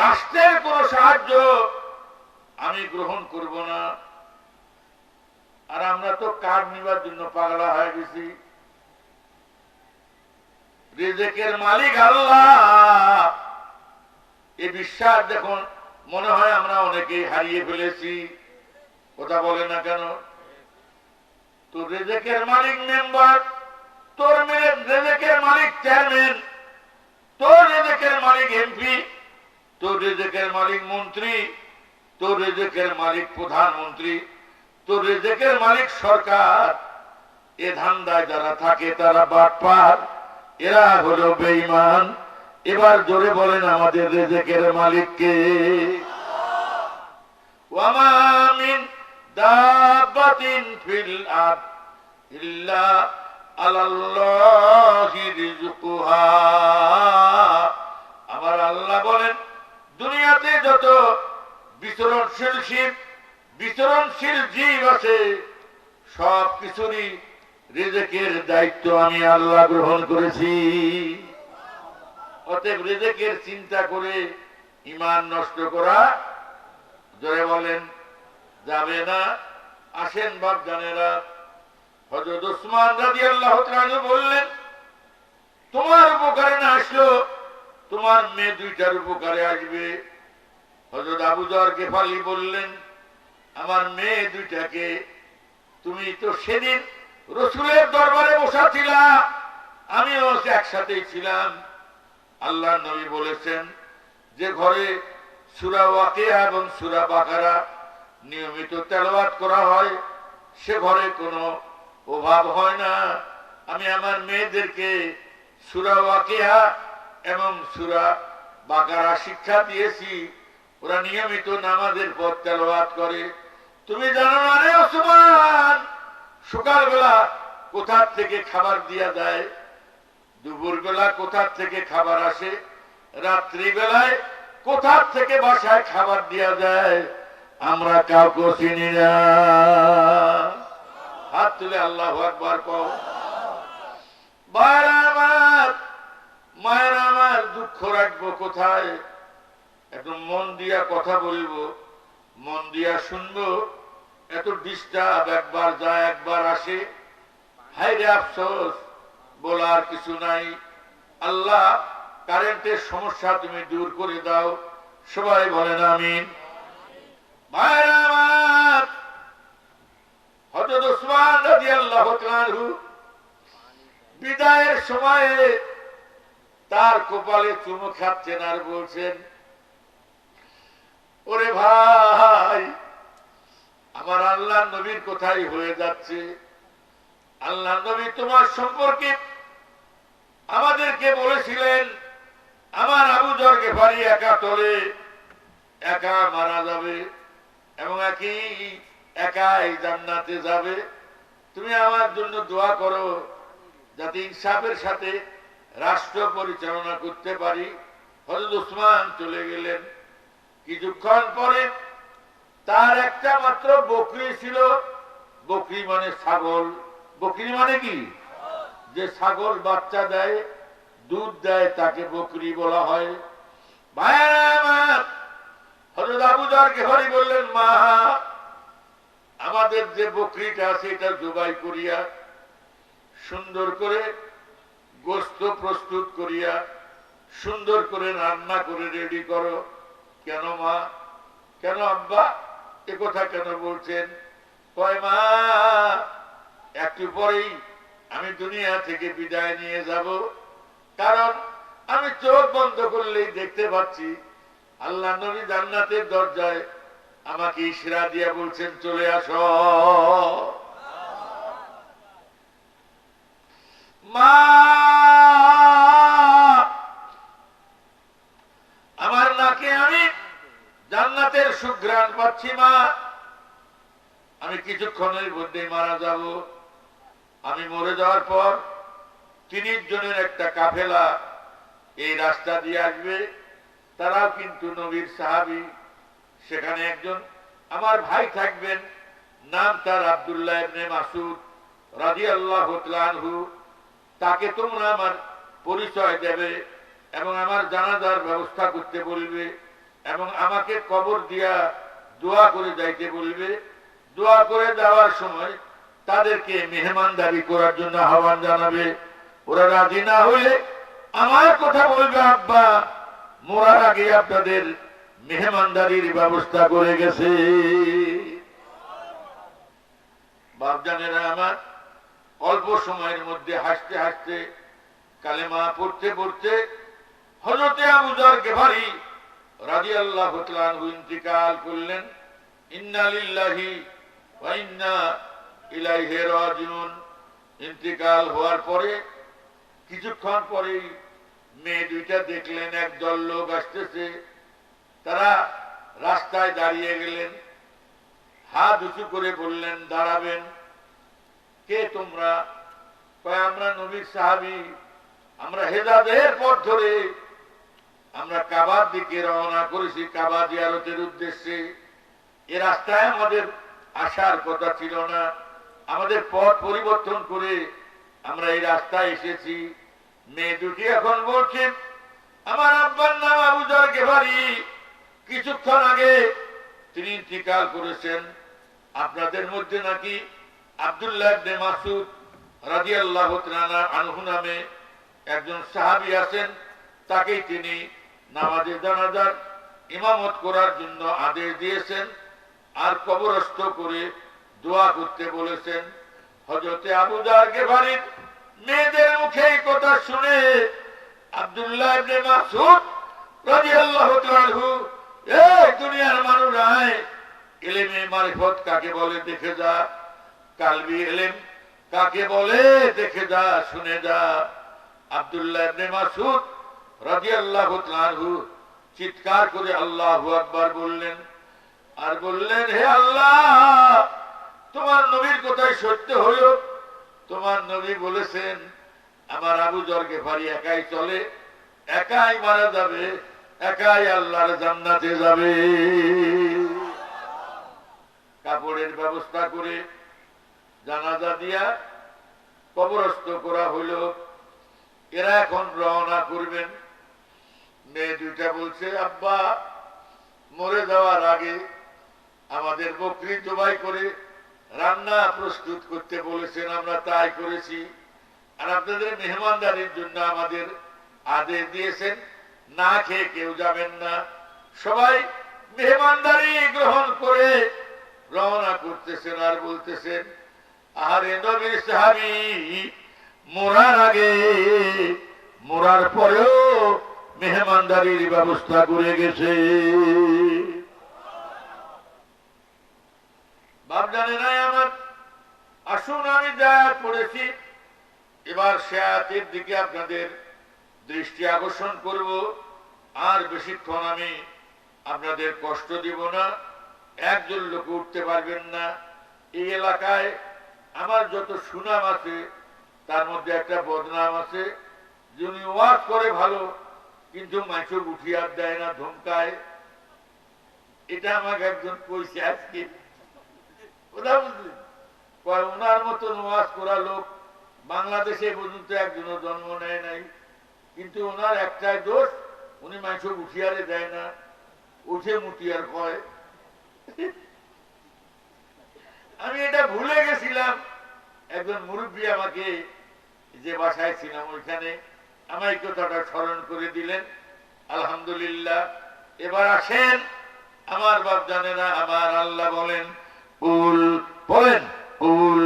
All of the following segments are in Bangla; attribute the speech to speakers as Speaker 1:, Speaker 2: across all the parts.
Speaker 1: রাষ্ট্রের কোন সাহায্য আমি গ্রহণ করব না। আর আমরা তো কার্ড নিবার জন্য পাগলা হয়ে গেছি। রিজিকের মালিক আল্লাহ, এই বিশ্বাস দেখুন মনে হয় আমরা অনেকেই হারিয়ে ফেলেছি। কথা বলে না কেন? তোর রিজিকের মালিক মেম্বার, তোর রিজিকের মালিক চেয়ারম্যান, তোর রিজিকের মালিক এমপি, তোর রিজিকের মালিক মন্ত্রী, তোর রিজিকের মালিক প্রধানমন্ত্রী, তোর রিজিকের মালিক সরকার। এ ধান্দায় যারা থাকে তারা বাটপার, এরা হলো বেঈমান। এবার জোরে বলেন আমাদের রিজিকের মালিক কে? ওয়ামা মিন দাব্বাতিন ফিল আরদ ইল্লা আলাল্লাহি রিজকুহা। আমার আল্লাহ বলেন, দুনিয়াতে যত বিচরণশীল জীব আছে সব কিছুরই রিজিকের দায়িত্ব আমি আল্লাহ গ্রহণ করেছি। অতএব রিজিকের চিন্তা করে ঈমান নষ্ট করা জোরে বলেন যাবে না। আসেন বাপ জানেরা, হযরত ওসমান রাদিয়াল্লাহু তাআলা বললেন, তোমার উপকারে না আসলো তোমার মেয়ে দুইটার উপকারে আসবে। হযরত আবু যর গিফারি বললেন, আমার মেয়ে দুইটাকে তুমি তো সেদিন রাসূলের দরবারে বসা ছিলা, আমিও একসাথেই ছিলাম। আল্লাহর নবী বলেছেন যে ঘরে সূরা ওয়াকিয়া এবং সূরা বাকারা নিয়মিত তেলাওয়াত করা হয় সে ঘরে কোনো অভাব হয় না। আমি আমার মেয়েদেরকে সূরা ওয়াকিয়া এবং সূরা বাকারা শিক্ষা দিয়েছি, ওরা নিয়মিত নামাজের পর তেলাওয়াত করে। তুমি জানো না রে ওসমান, সকালবেলা কোথা থেকে খাবার দিয়া যায়, দুপুরবেলা কোথা থেকে খাবার আসে, রাত্রিবেলায় কোথা থেকে বাসায় খাবার দিয়া যায়, আমরা কাউকে চিনি না। হাত তুলে আল্লাহু আকবার কও। ভাইরা আমার, মায়েরা আমার, দুঃখ রাখবো কোথায়? একটু মন দিয়া কথা বলবো, মন দিয়া শুনবো। এত ডিস্টার্ব, একবার যায় একবার আসে, হায়রে আফসোস, বলার কিছু নাই। আল্লাহ কারেন্টের সমস্যা তুমি দূর করে দাও, সবাই বলেন আমিন। ভাইরা আমার, হযরত ওসমান রাদিয়াল্লাহু তাআলা বিদায়ের সময়ে তার কপালে চুমু খাচ্ছেন আর বলছেন, ওরে ভাই, আমার আল্লাহর নবীর কথাই হয়ে যাচ্ছে। আল্লাহর নবী তোমার সম্পর্কে আমাদেরকে বলেছিলেন, আমার আবু যর গিফারি একা তলে একা মারা যাবে এবং একাই জান্নাতে যাবে। তুমি আমার জন্য দোয়া করো যাতে ইনসাফের সাথে রাষ্ট্র পরিচালনা করতে পারি। হযরত ওসমান চলে গেলেন। কিছুক্ষণ পরে তার একটা মাত্র বকরি ছিল। বকরি মানে ছাগল। বকরি মানে কি? যে ছাগল বাচ্চা দেয়, দুধ দেয়, তাকে বকরি বলা হয়। ভাইরা আমার, হযরত আবু যর গিফারি বললেন, মা, আমাদের যে বকরিটা আছে এটা জবাই করিয়া সুন্দর করে গোশত প্রস্তুত করিয়া সুন্দর করে রান্না করে রেডি করো। কেন মা? কেন আব্বা এ কথা কেন বলছেন? কয়, মা, একটু পরেই আমি দুনিয়া থেকে বিদায় নিয়ে যাব, কারণ আমি চোখ বন্ধ করলেই দেখতে পাচ্ছি আল্লাহ নবী জান্নাতের দরজায় আমাকে ইশারা দিয়া বলছেন, চলে আসো। মা, আমার নাকে আমি জান্নাতের সুঘ্রাণ পাচ্ছি। মা, আমি কিছুক্ষণের মধ্যে মারা যাব। আমি মরে যাওয়ার পর 30 জনের একটা কাফেলা এই রাস্তা দিয়ে আসবে, তারাও কিন্তু নবীর সাহাবী। সেখানে একজন আমার ভাই থাকবেন, নাম তার আব্দুল্লাহ ইবনে মাসউদ রাদিয়াল্লাহু তাআলা আনহু। তাকে তোমরা আমার পরিচয় দেবে এবং আমার জানাজার ব্যবস্থা করতে বলবে। এবং আমাকে কবর দিয়া দোয়া করে যাইতে বলবে। দোয়া করে যাওয়ার সময় তাদেরকে মেহমানদারি করার জন্য আহ্বান জানাবে। ওরা রাজি না হলে আমার কথা বলবে, আব্বা মরার আগে আপনাদের মেহমানদারির ব্যবস্থা করে গেছে। বাপজানেরা আমার, অল্প সময়ের মধ্যে হাসতে হাসতে কালেমা পড়তে পড়তে হযরতে আবু যর গিফারী রাদিয়াল্লাহু তাআলা আনহু ইন্তিকাল করলেন। ইন্না লিল্লাহি ওয়া ইন্না ইলাইহি রাজিউন। ইন্তিকাল হওয়ার পরে কিছুক্ষণ পরেই মেয়ে দুইটা দেখলেন একদল লোক আসতেছে। তারা রাস্তায় দাঁড়িয়ে গেলেন, হাত উঁচু করে বললেন, দাঁড়াবেন। কে তোমরা? কয়, আমরা নবীর সাহাবী, আমরা হেজাজের পথ ধরে আমরা কাবার দিকে রওনা করেছি, কাবা জিয়ারতের উদ্দেশ্যে। এ রাস্তায় আমাদের আসার কথা ছিল না, আমাদের পথ পরিবর্তন করে আমরা এই রাস্তায় এসেছি। মেয়ে দুটি এখন বলছেন, আমার আব্বার নাম আবু যর গিফারী, কিছুক্ষণ আগে তিনি ইন্তিকাল করেছেন। আপনাদের মধ্যে নাকি আব্দুল্লাহ ইবনে মাসউদ রাদিয়াল্লাহু তাআলা আনহু নামে একজন সাহাবী আছেন, তাকেই তিনি নামাজে জানাজার ইমামত করার জন্য আদেশ দিয়েছেন আর কবরস্থ করে দোয়া করতে বলেছেন। হযরতে আবু যর গিফারীর মেয়েদের মুখে এই কথা শুনে আব্দুল্লাহ ইবনে মাসউদ রাদিয়াল্লাহু তাআলা আনহু, এই দুনিয়ার মানুষ আয়, ইলমে মারিফত কাকে বলে দেখে যা, কালবি ইলম কাকে বলে দেখে যা, শুনে যা। আব্দুল্লাহ ইবনে মাসউদ রাদিয়াল্লাহু তাআলা আনহু চিৎকার করে আল্লাহু আকবার বললেন আর বললেন, হে আল্লাহ, তোমার নবীর কথাই সত্য হলো। তোমার নবী বলেছেন আমার আবু যর গিফারী একাই চলে, একাই মারা যাবে, একাই আল্লাহর জান্নাতে যাবে। কাপড়ের ব্যবস্থা করে জানাজা দিয়া কবরস্থ করা হলো। এরা এখন রওনা করবেন। মেয়ে দুইটা বলছে, আব্বা মরে যাওয়ার আগে আমাদের বকরি জবাই করে রান্না প্রস্তুত করতে বলেছেন, আমরা তাই করেছি। আর আপনাদের মেহমানদারির জন্য আমাদের আদেশ দিয়েছেন, না খেয়ে কেউ যাবেন না। সবাই মেহমানদারি গ্রহণ করে রওনা করতেছেন আর বলতেছেন, আরে নবীর সাহাবী মরার আগে মরার পরেও মেহমানদারির ব্যবস্থা করে গেছে। বাপ জানে নাই আমার, আসুন আমি যা পড়েছি এবার সে আয়াতের দিকে আপনাদের দৃষ্টি আকর্ষণ করব। আর বেশিক্ষণ আমি আপনাদের কষ্ট দিব না। একজন লোক উঠতে পারবেন না। এই এলাকায় আমার যত সুনাম আছে তার মধ্যে একটা বদনাম আছে, যিনি ওয়াজ করে ভালো কিন্তু মাইসব উঠিয়ার দেয় না, ধমকায়। এটা আমাকে একজন কইছে আজকে, কথা বুঝলেন? ওনার মতন ওয়াজ করা লোক বাংলাদেশে পর্যন্ত একজনও জন্ম নেয় নাই, কিন্তু ওনার একটাই দোষ, উনি মাইসব উঠিয়ারে দেয় না, উঠে মুটিয়ার কয়। আমি এটা ভুলে গেছিলাম। একজন মুরব্বী আমাকে, যে বাসায় ছিলাম ওইখানে, আমায় কথাটা স্মরণ করে দিলেন। আলহামদুলিল্লাহ। এবার আসেন আমার বাপ জানেরা, আমার আল্লাহ বলেন, কুল বলেন, কুল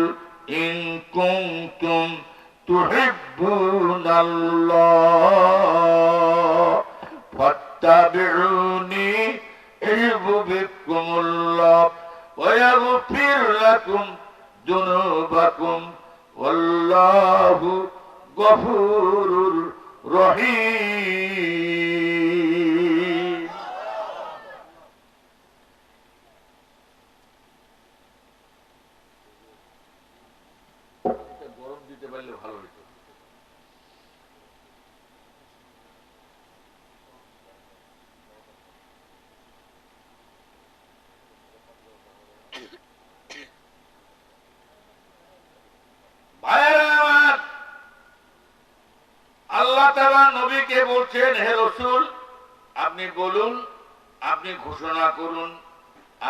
Speaker 1: ইন কুনতুম তুহিব্বুনাল্লাহ ফাত্তাবিউনি ইউহিব্বুকুমুল্লাহ ওয়া ইয়াগফির লাকুম যুনুবাকুম ওয়াল্লাহু গফুরুর রহিম। গরম দিতে পারলে ভালো হতো। আল্লাহ তাআলা নবীকে বলছেন, হে রাসূল, আপনি বলুন আপনি ঘোষণা করুন,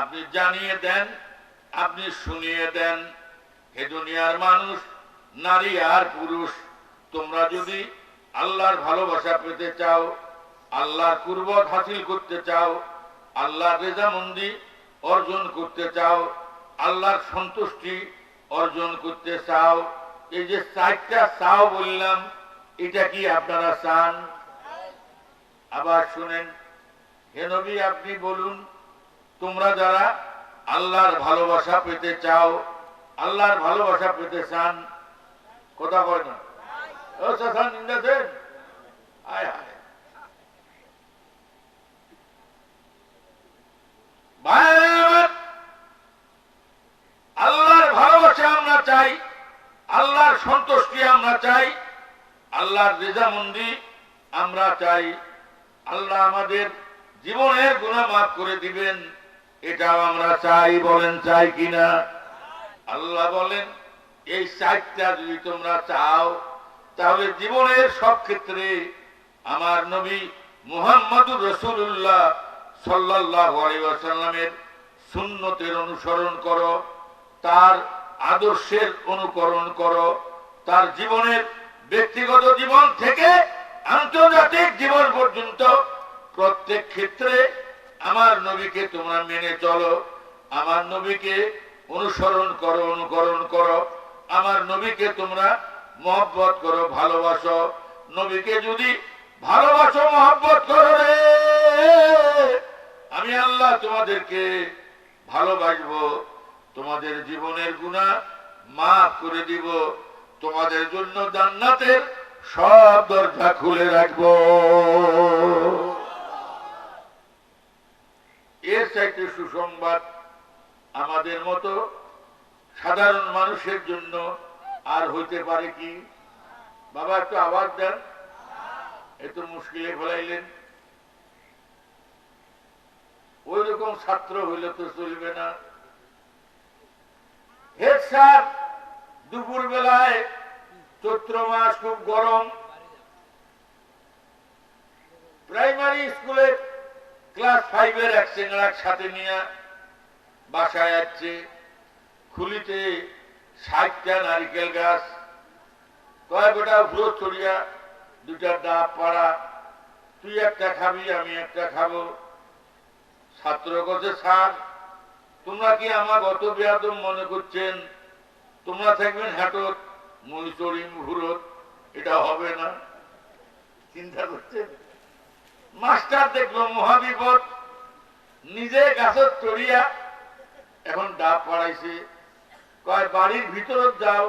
Speaker 1: আপনি জানিয়ে দেন, আপনি শুনিয়ে দেন, হে দুনিয়ার মানুষ, নারী আর পুরুষ, তোমরা যদি আল্লাহর ভালোবাসা পেতে চাও, আল্লাহর কুরবত হাসিল করতে চাও, আল্লাহর রেজামন্দি অর্জন করতে চাও, আল্লাহর সন্তুষ্টি অর্জন করতে চাও, এই যে চারটা চাও বললাম, এটা কি আপনারা চান? আবার শুনেন, হে নবী আপনি বলুন, তোমরা যারা আল্লাহর ভালোবাসা পেতে চাও, আল্লাহর ভালোবাসা পেতে চান, কথা কয় না? ও চাচা নিন্দা দেন, আয় আয় আল্লাহর ভালোবাসা আমরা চাই, আল্লাহর সন্তুষ্টি আমরা চাই, আল্লাহর রেজামন্দি আমরা চাই, আল্লাহ আমাদের জীবনের গুনাহ মাফ করে দিবেন, এটাও আমরা চাই। বলেন চাই কিনা? আল্লাহ বলেন এই চারটা যদি তোমরা চাও, তাহলে জীবনের সব ক্ষেত্রে আমার নবী মুহাম্মদুর রাসূলুল্লাহ সাল্লাল্লাহু আলাইহি ওয়াসাল্লামের সুন্নতের অনুসরণ করো, তার আদর্শের অনুকরণ করো, তার জীবনের ব্যক্তিগত জীবন থেকে আন্তর্জাতিক জীবন পর্যন্ত প্রত্যেক ক্ষেত্রে আমার নবীকে তোমরা মেনে চলো, আমার নবীকে অনুসরণ করো, অনুকরণ করো, আমার নবীকে তোমরা মহব্বত করো, ভালোবাসো। নবীকে যদি ভালোবাসো, মহব্বত করো রে, আমি আল্লাহ তোমাদেরকে ভালোবাসবো, তোমাদের জীবনের গুনাহ মাফ করে দিব, তোমাদের জন্য জান্নাতের সব দরজা খুলে রাখবো। এর চাইতে সুসংবাদ আমাদের মতো সাধারণ মানুষের জন্য আর হইতে পারে কি? বাবা একটু আওয়াজ দেন, এত মুশকিলে ফেলাইলেন। ওই রকম ছাত্র হইলে তো চলবে না। হেড স্যার দুপুর বেলায়, চৈত্র মাস, খুব গরম, প্রাইমারি স্কুলে ক্লাস 5-এর এক চেংড়ার সাথে নিয়ে বাসায় আসছে। খুলিতে 60টা নারিকেল গাছ, কয় বেটা ভুলো চড়িয়া 2টা ডাব পাড়া, তুই একটা খাবি, আমি একটা খাবো। ছাত্র কাছে, স্যার তোমরা কি আমার অত বেয়াদব মনে করছেন? তোমরা থাকবেন হাটত, মুই চড়িম ভুরত, এটা হবে না। চিন্তা করছেন? মাস্টার দেখলো মহাবিপদ, নিজে গাছত চড়িয়া এখন ডাব পাড়াইছে। কয় বাড়ির ভিতরত যাও,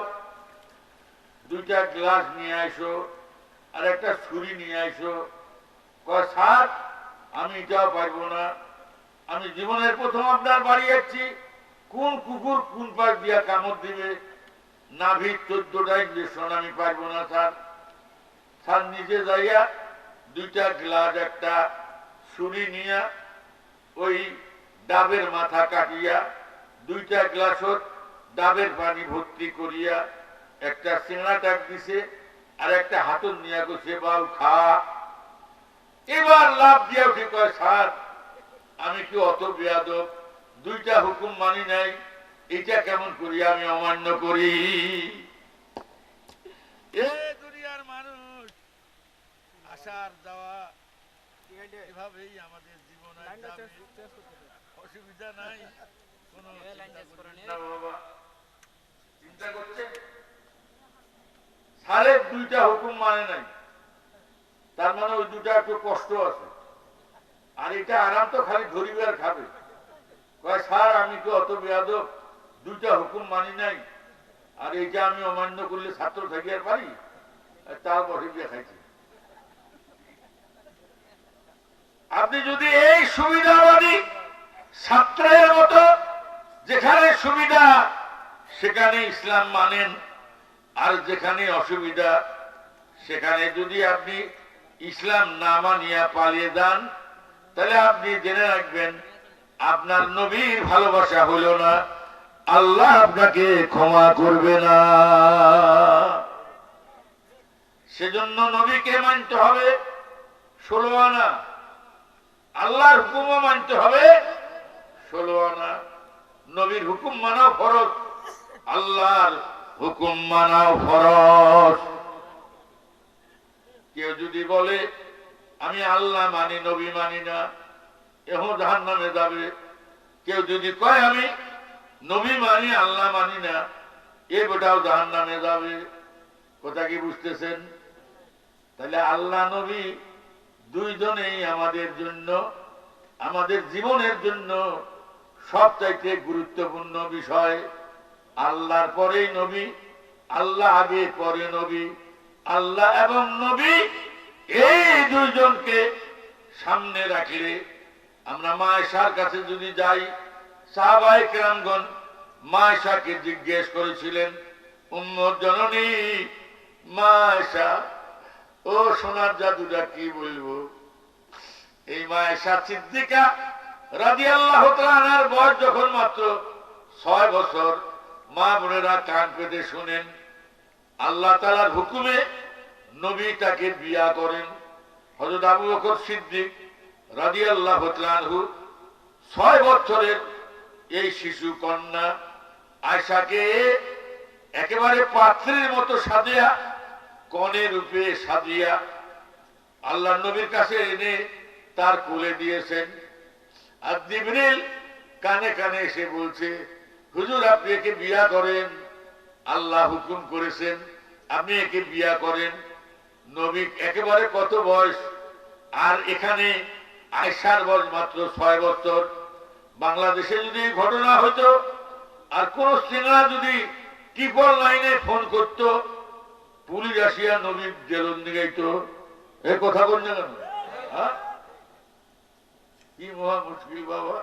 Speaker 1: 2টা গ্লাস নিয়ে আইসো আর একটা ছুরি নিয়ে আইসো। কয় স্যার আমি এটাও পারবো না, আমি জীবনের প্রথম আপনার বাড়ি যাচ্ছি, কোন কুকুর কোন পাশ দিয়া কামড় দিবে, নাভির 14টা ইঞ্জেকশন আমি পারবো না স্যার। স্যার নিজে যাইয়া 2টা গ্লাস একটা ছুরি নিয়া ওই ডাবের মাথা কাটিয়া 2টা গ্লাসত ডাবের পানি ভর্তি করিয়া একটা সিংড়া টাক দিছে আর একটা হাতন নিয়া গেছে, বাউ খা। এবার লাভ দিয়া উঠে কয় স্যার আমি কি অত বেয়াদব, 2টা হুকুম মানি নাই, এটা কেমন করি আমি অমান্য করি? এ দুনিয়ার মানুষ, আসার যাওয়া এভাবেই আমাদের জীবন, অসুবিধা নাই কোনো। চিন্তা করছে সারের 2টা হুকুম মানে নাই, তার মানে ওই 2টা একটু কষ্ট আছে, আর এটা আরাম তো খালি ধরিবে আর খাবে। কয় স্যার আমি তো অত বেয়াদব, 2টা হুকুম মানি নাই, আর এইটা আমি অমান্য করলে ছাত্র থাকি আর পারি? তাও বসে দিয়ে খাইছি। আপনি যদি এই সুবিধাবাদী ছাত্রের মতো যেখানে সুবিধা সেখানে ইসলাম মানেন, আর যেখানে অসুবিধা সেখানে যদি আপনি ইসলাম না মানিয়া পালিয়ে যান, তাহলে আপনি জেনে রাখবেন আপনার নবীর ভালোবাসা হলো না, আল্লাহ আপনাকে ক্ষমা করবে না। সেজন্য নবীকে মানতে হবে 16 আনা, আল্লাহর হুকুমও মানতে হবে 16 আনা। নবীর হুকুম মানাও ফরজ, আল্লাহর হুকুম মানাও ফরজ। কেউ যদি বলে আমি আল্লাহ মানি নবী মানি না, এখন জাহান্নামে যাবে। কেউ যদি কয় আমি নবী মানি আল্লাহ মানি না, এ বেটাও জাহান্নামে যাবে। কথা কি বুঝতেছেন? তাহলে আল্লাহ নবী দুইজনেই আমাদের জন্য, আমাদের জীবনের জন্য সবচাইতে গুরুত্বপূর্ণ বিষয়। আল্লাহর পরেই নবী, আল্লাহ আগে পরে নবী। আল্লাহ এবং নবী এই দুইজনকে সামনে রাখলে আমরা মা আয়েশার কাছে যদি যাই, সাহাবায়ে কেরামগণ মা আয়েশাকে জিজ্ঞেস করেছিলেন, উম্মত জননী মা আয়েশা, ও সোনার জাদুটা কি বলবো? এই মা আয়েশা সিদ্দিকা রাদিয়াল্লাহু তাআলা আনহার বয়স যখন মাত্র 6 বছর, মা বোনেরা কান পেতে শুনেন আল্লাহ তাআলার হুকুমে নবী তাকে বিয়া করেন। হযরত আবু বকর সিদ্দিক রাদিয়াল্লাহু তাআলা আনহু 6 বছরের এই শিশু কন্যা আয়েশাকে একেবারে পাত্রের মতো সাজিয়া, কনে রূপে সাজিয়া আল্লাহ নবীর কাছে এনে তার কোলে দিয়েছেন। আর জিবরিল কানে কানে এসে বলছে, হুজুর আপনি একে বিয়া করেন, আল্লাহ হুকুম করেছেন আপনি একে বিয়া করেন। নবী একেবারে কত বয়স, আর এখানে আয়েশার বয়স মাত্র 6 বছর। বাংলাদেশে যদি ঘটনা হতো আর কোন সিংহা যদি টিপল লাইনে ফোন করত, পুলিশ আসিয়া নবীর জেলন দিগাইত, এ কথা বল না কেন? কি মহা মুশকিল বাবা।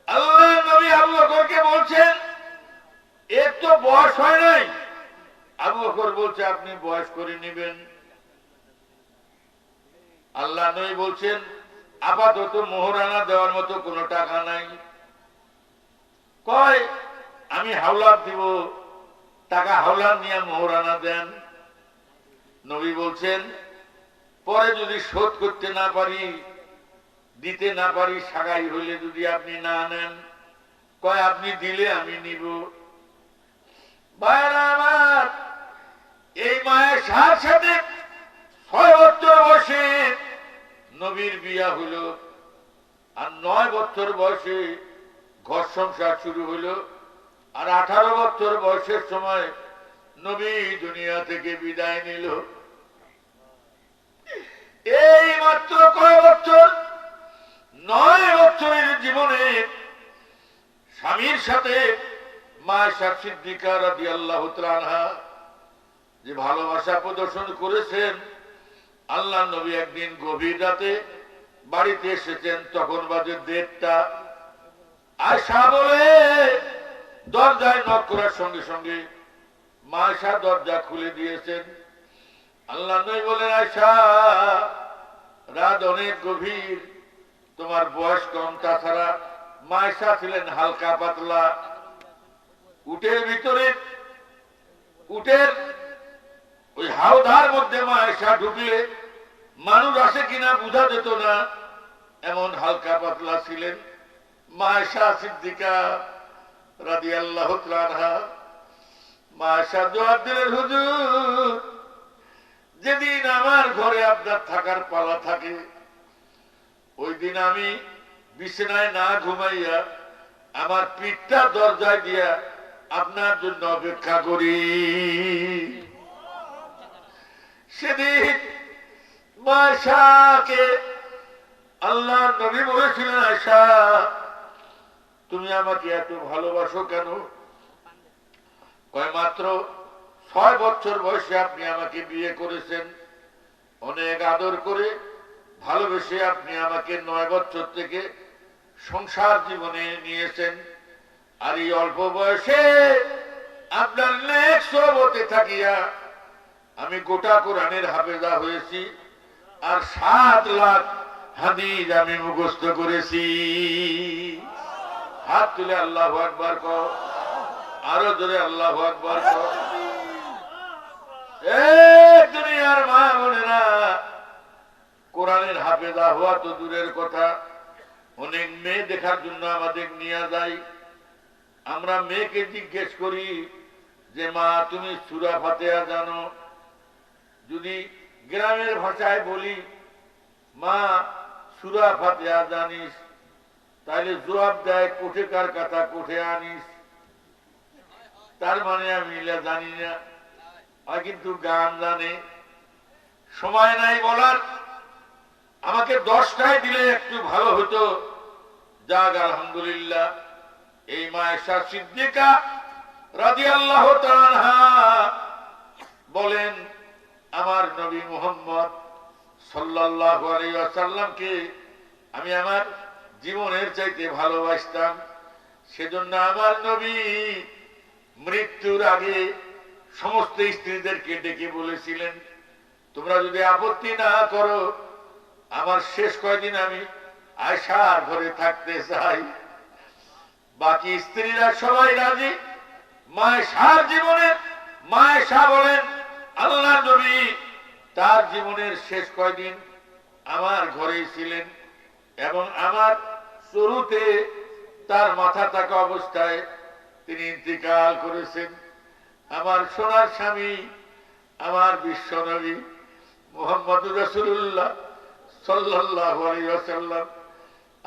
Speaker 1: আল্লাহ নবী আবু বকরকে বলছেন এর তো বয়স হয় নাই। আবু বকর বলছে আপনি বয়স করে নেবেন। আল্লাহ নবী বলছেন আপাতত মোহরানা দেওয়ার মতো কোনো টাকা নাই। কয় আমি হাওলাত দিব, টাকা হাওলাত নিয়ে মোহরানা দেন। নবী বলছেন পরে যদি শোধ করতে না পারি, দিতে না পারি, সাগাই হইলে যদি আপনি না নেন, কয় আপনি দিলে আমি নিব। ভাইরা আমার, এই মায়ের সাথে 6 বছর বয়সে নবীর বিয়া হইল, আর 9 বছর বয়সে ঘর সংসার শুরু হইল, আর 18 বছর বয়সের সময় নবী দুনিয়া থেকে বিদায় নিল। এই মাত্র কয় বছর, 9 বছরের জীবনে স্বামীর সাথে মা আয়েশা সিদ্দিকা রাদিয়াল্লাহু তাআলা আনহা যে ভালোবাসা প্রদর্শন করেছেন। আল্লাহ নবী একদিন গভীর রাতে বাড়িতে এসেছেন, তখন বাজে 1:30টা। আয়েশা বলে দরজায় নক করার সঙ্গে সঙ্গে মা আয়েশা দরজা খুলে দিয়েছেন। আল্লাহ নবী বলেন আয়েশা রাত অনেক গভীর, তোমার বয়স কম, তাছাড়া মা আয়েশা ছিলেন হালকা পাতলা। উটের ভিতরে, উটের ওই হাওদার মধ্যে মা আয়েশা ঢুকলে মানুষ আসে কিনা বোঝা যেত না, এমন হালকা পাতলা ছিলেন মা আয়েশা সিদ্দিকা রাদিয়াল্লাহু তাআলা আনহা। মা আয়েশা জবাব দিলেন হুজুর, যেদিন আমার ঘরে আপনার থাকার পালা থাকে ওই দিন আমি বিছানায় না ঘুমাইয়া আমার পিঠটা দরজায় দিয়া আপনার জন্য অপেক্ষা করি। সেদিন মা আয়েশাকে আল্লাহ নবী বলেছিলেন আয়েশা তুমি আমাকে এত ভালোবাসো কেন? কয় মাত্র 6 বছর বয়সে আপনি আমাকে বিয়ে করেছেন, অনেক আদর করে ভালোবেসে আপনি আমাকে 9 বছর থেকে সংসার জীবনে নিয়েছেন, আর এই অল্প বয়সে আপনার নেক সোহবতে থাকিয়া আমি গোটা কোরআনের হাফেজা হয়েছি, আর 7 লাখ হাদিস আমি মুখস্থ করেছি। হাত তুলে আল্লাহু আকবার কও, আরো জোরে আল্লাহু আকবার কও। দুনিয়ার মা বোনেরা, কোরআনের হাফেজা হওয়া তো দূরের কথা, অনেক মেয়ে দেখার জন্য আমাদের নিয়ে যায়। আমরা মেয়েকে জিজ্ঞেস করি যে মা তুমি সূরা ফাতিহা জানো? যদি গ্রামের ভাষায় বলি মা সূরা ফাতিহা জানিস, তাহলে জবাব দেয় কোঠেকার কথা কোঠে আনিস। তার মানে আমি জানি না, কিন্তু গান জানে। সময় নাই বলার, আমাকে 10টায় দিলে একটু ভালো হতো। যাক আলহামদুলিল্লাহ। এই মা আয়েশা সিদ্দিকা রাদিয়াল্লাহু তাআলা আনহা বলেন, আমার নবী মুহাম্মদ সাল্লাল্লাহু আলাইহি ওয়াসাল্লামকে আমি আমার জীবনের চাইতে ভালোবাসতাম। সেজন্য আমার নবী মৃত্যুর আগে সমস্ত স্ত্রীদেরকে ডেকে বলেছিলেন, তোমরা যদি আপত্তি না করো, আমার শেষ কয়দিন আমি আয়েশার ঘরে থাকতে চাই। বাকি স্ত্রীরা সবাই রাজি। মা আয়েশার জীবনে মা আয়েশা বলেন, আল্লাহর নবী তার জীবনের শেষ কয়দিন আমার ঘরেই ছিলেন এবং আমার শুরুতে তার মাথা থাকা অবস্থায় তিনি ইন্তিকাল করেছেন। আমার সোনার স্বামী, আমার বিশ্ব নবী মুহাম্মদুর রাসূলুল্লাহ সাল্লাল্লাহু আলাইহি ওয়াসাল্লাম,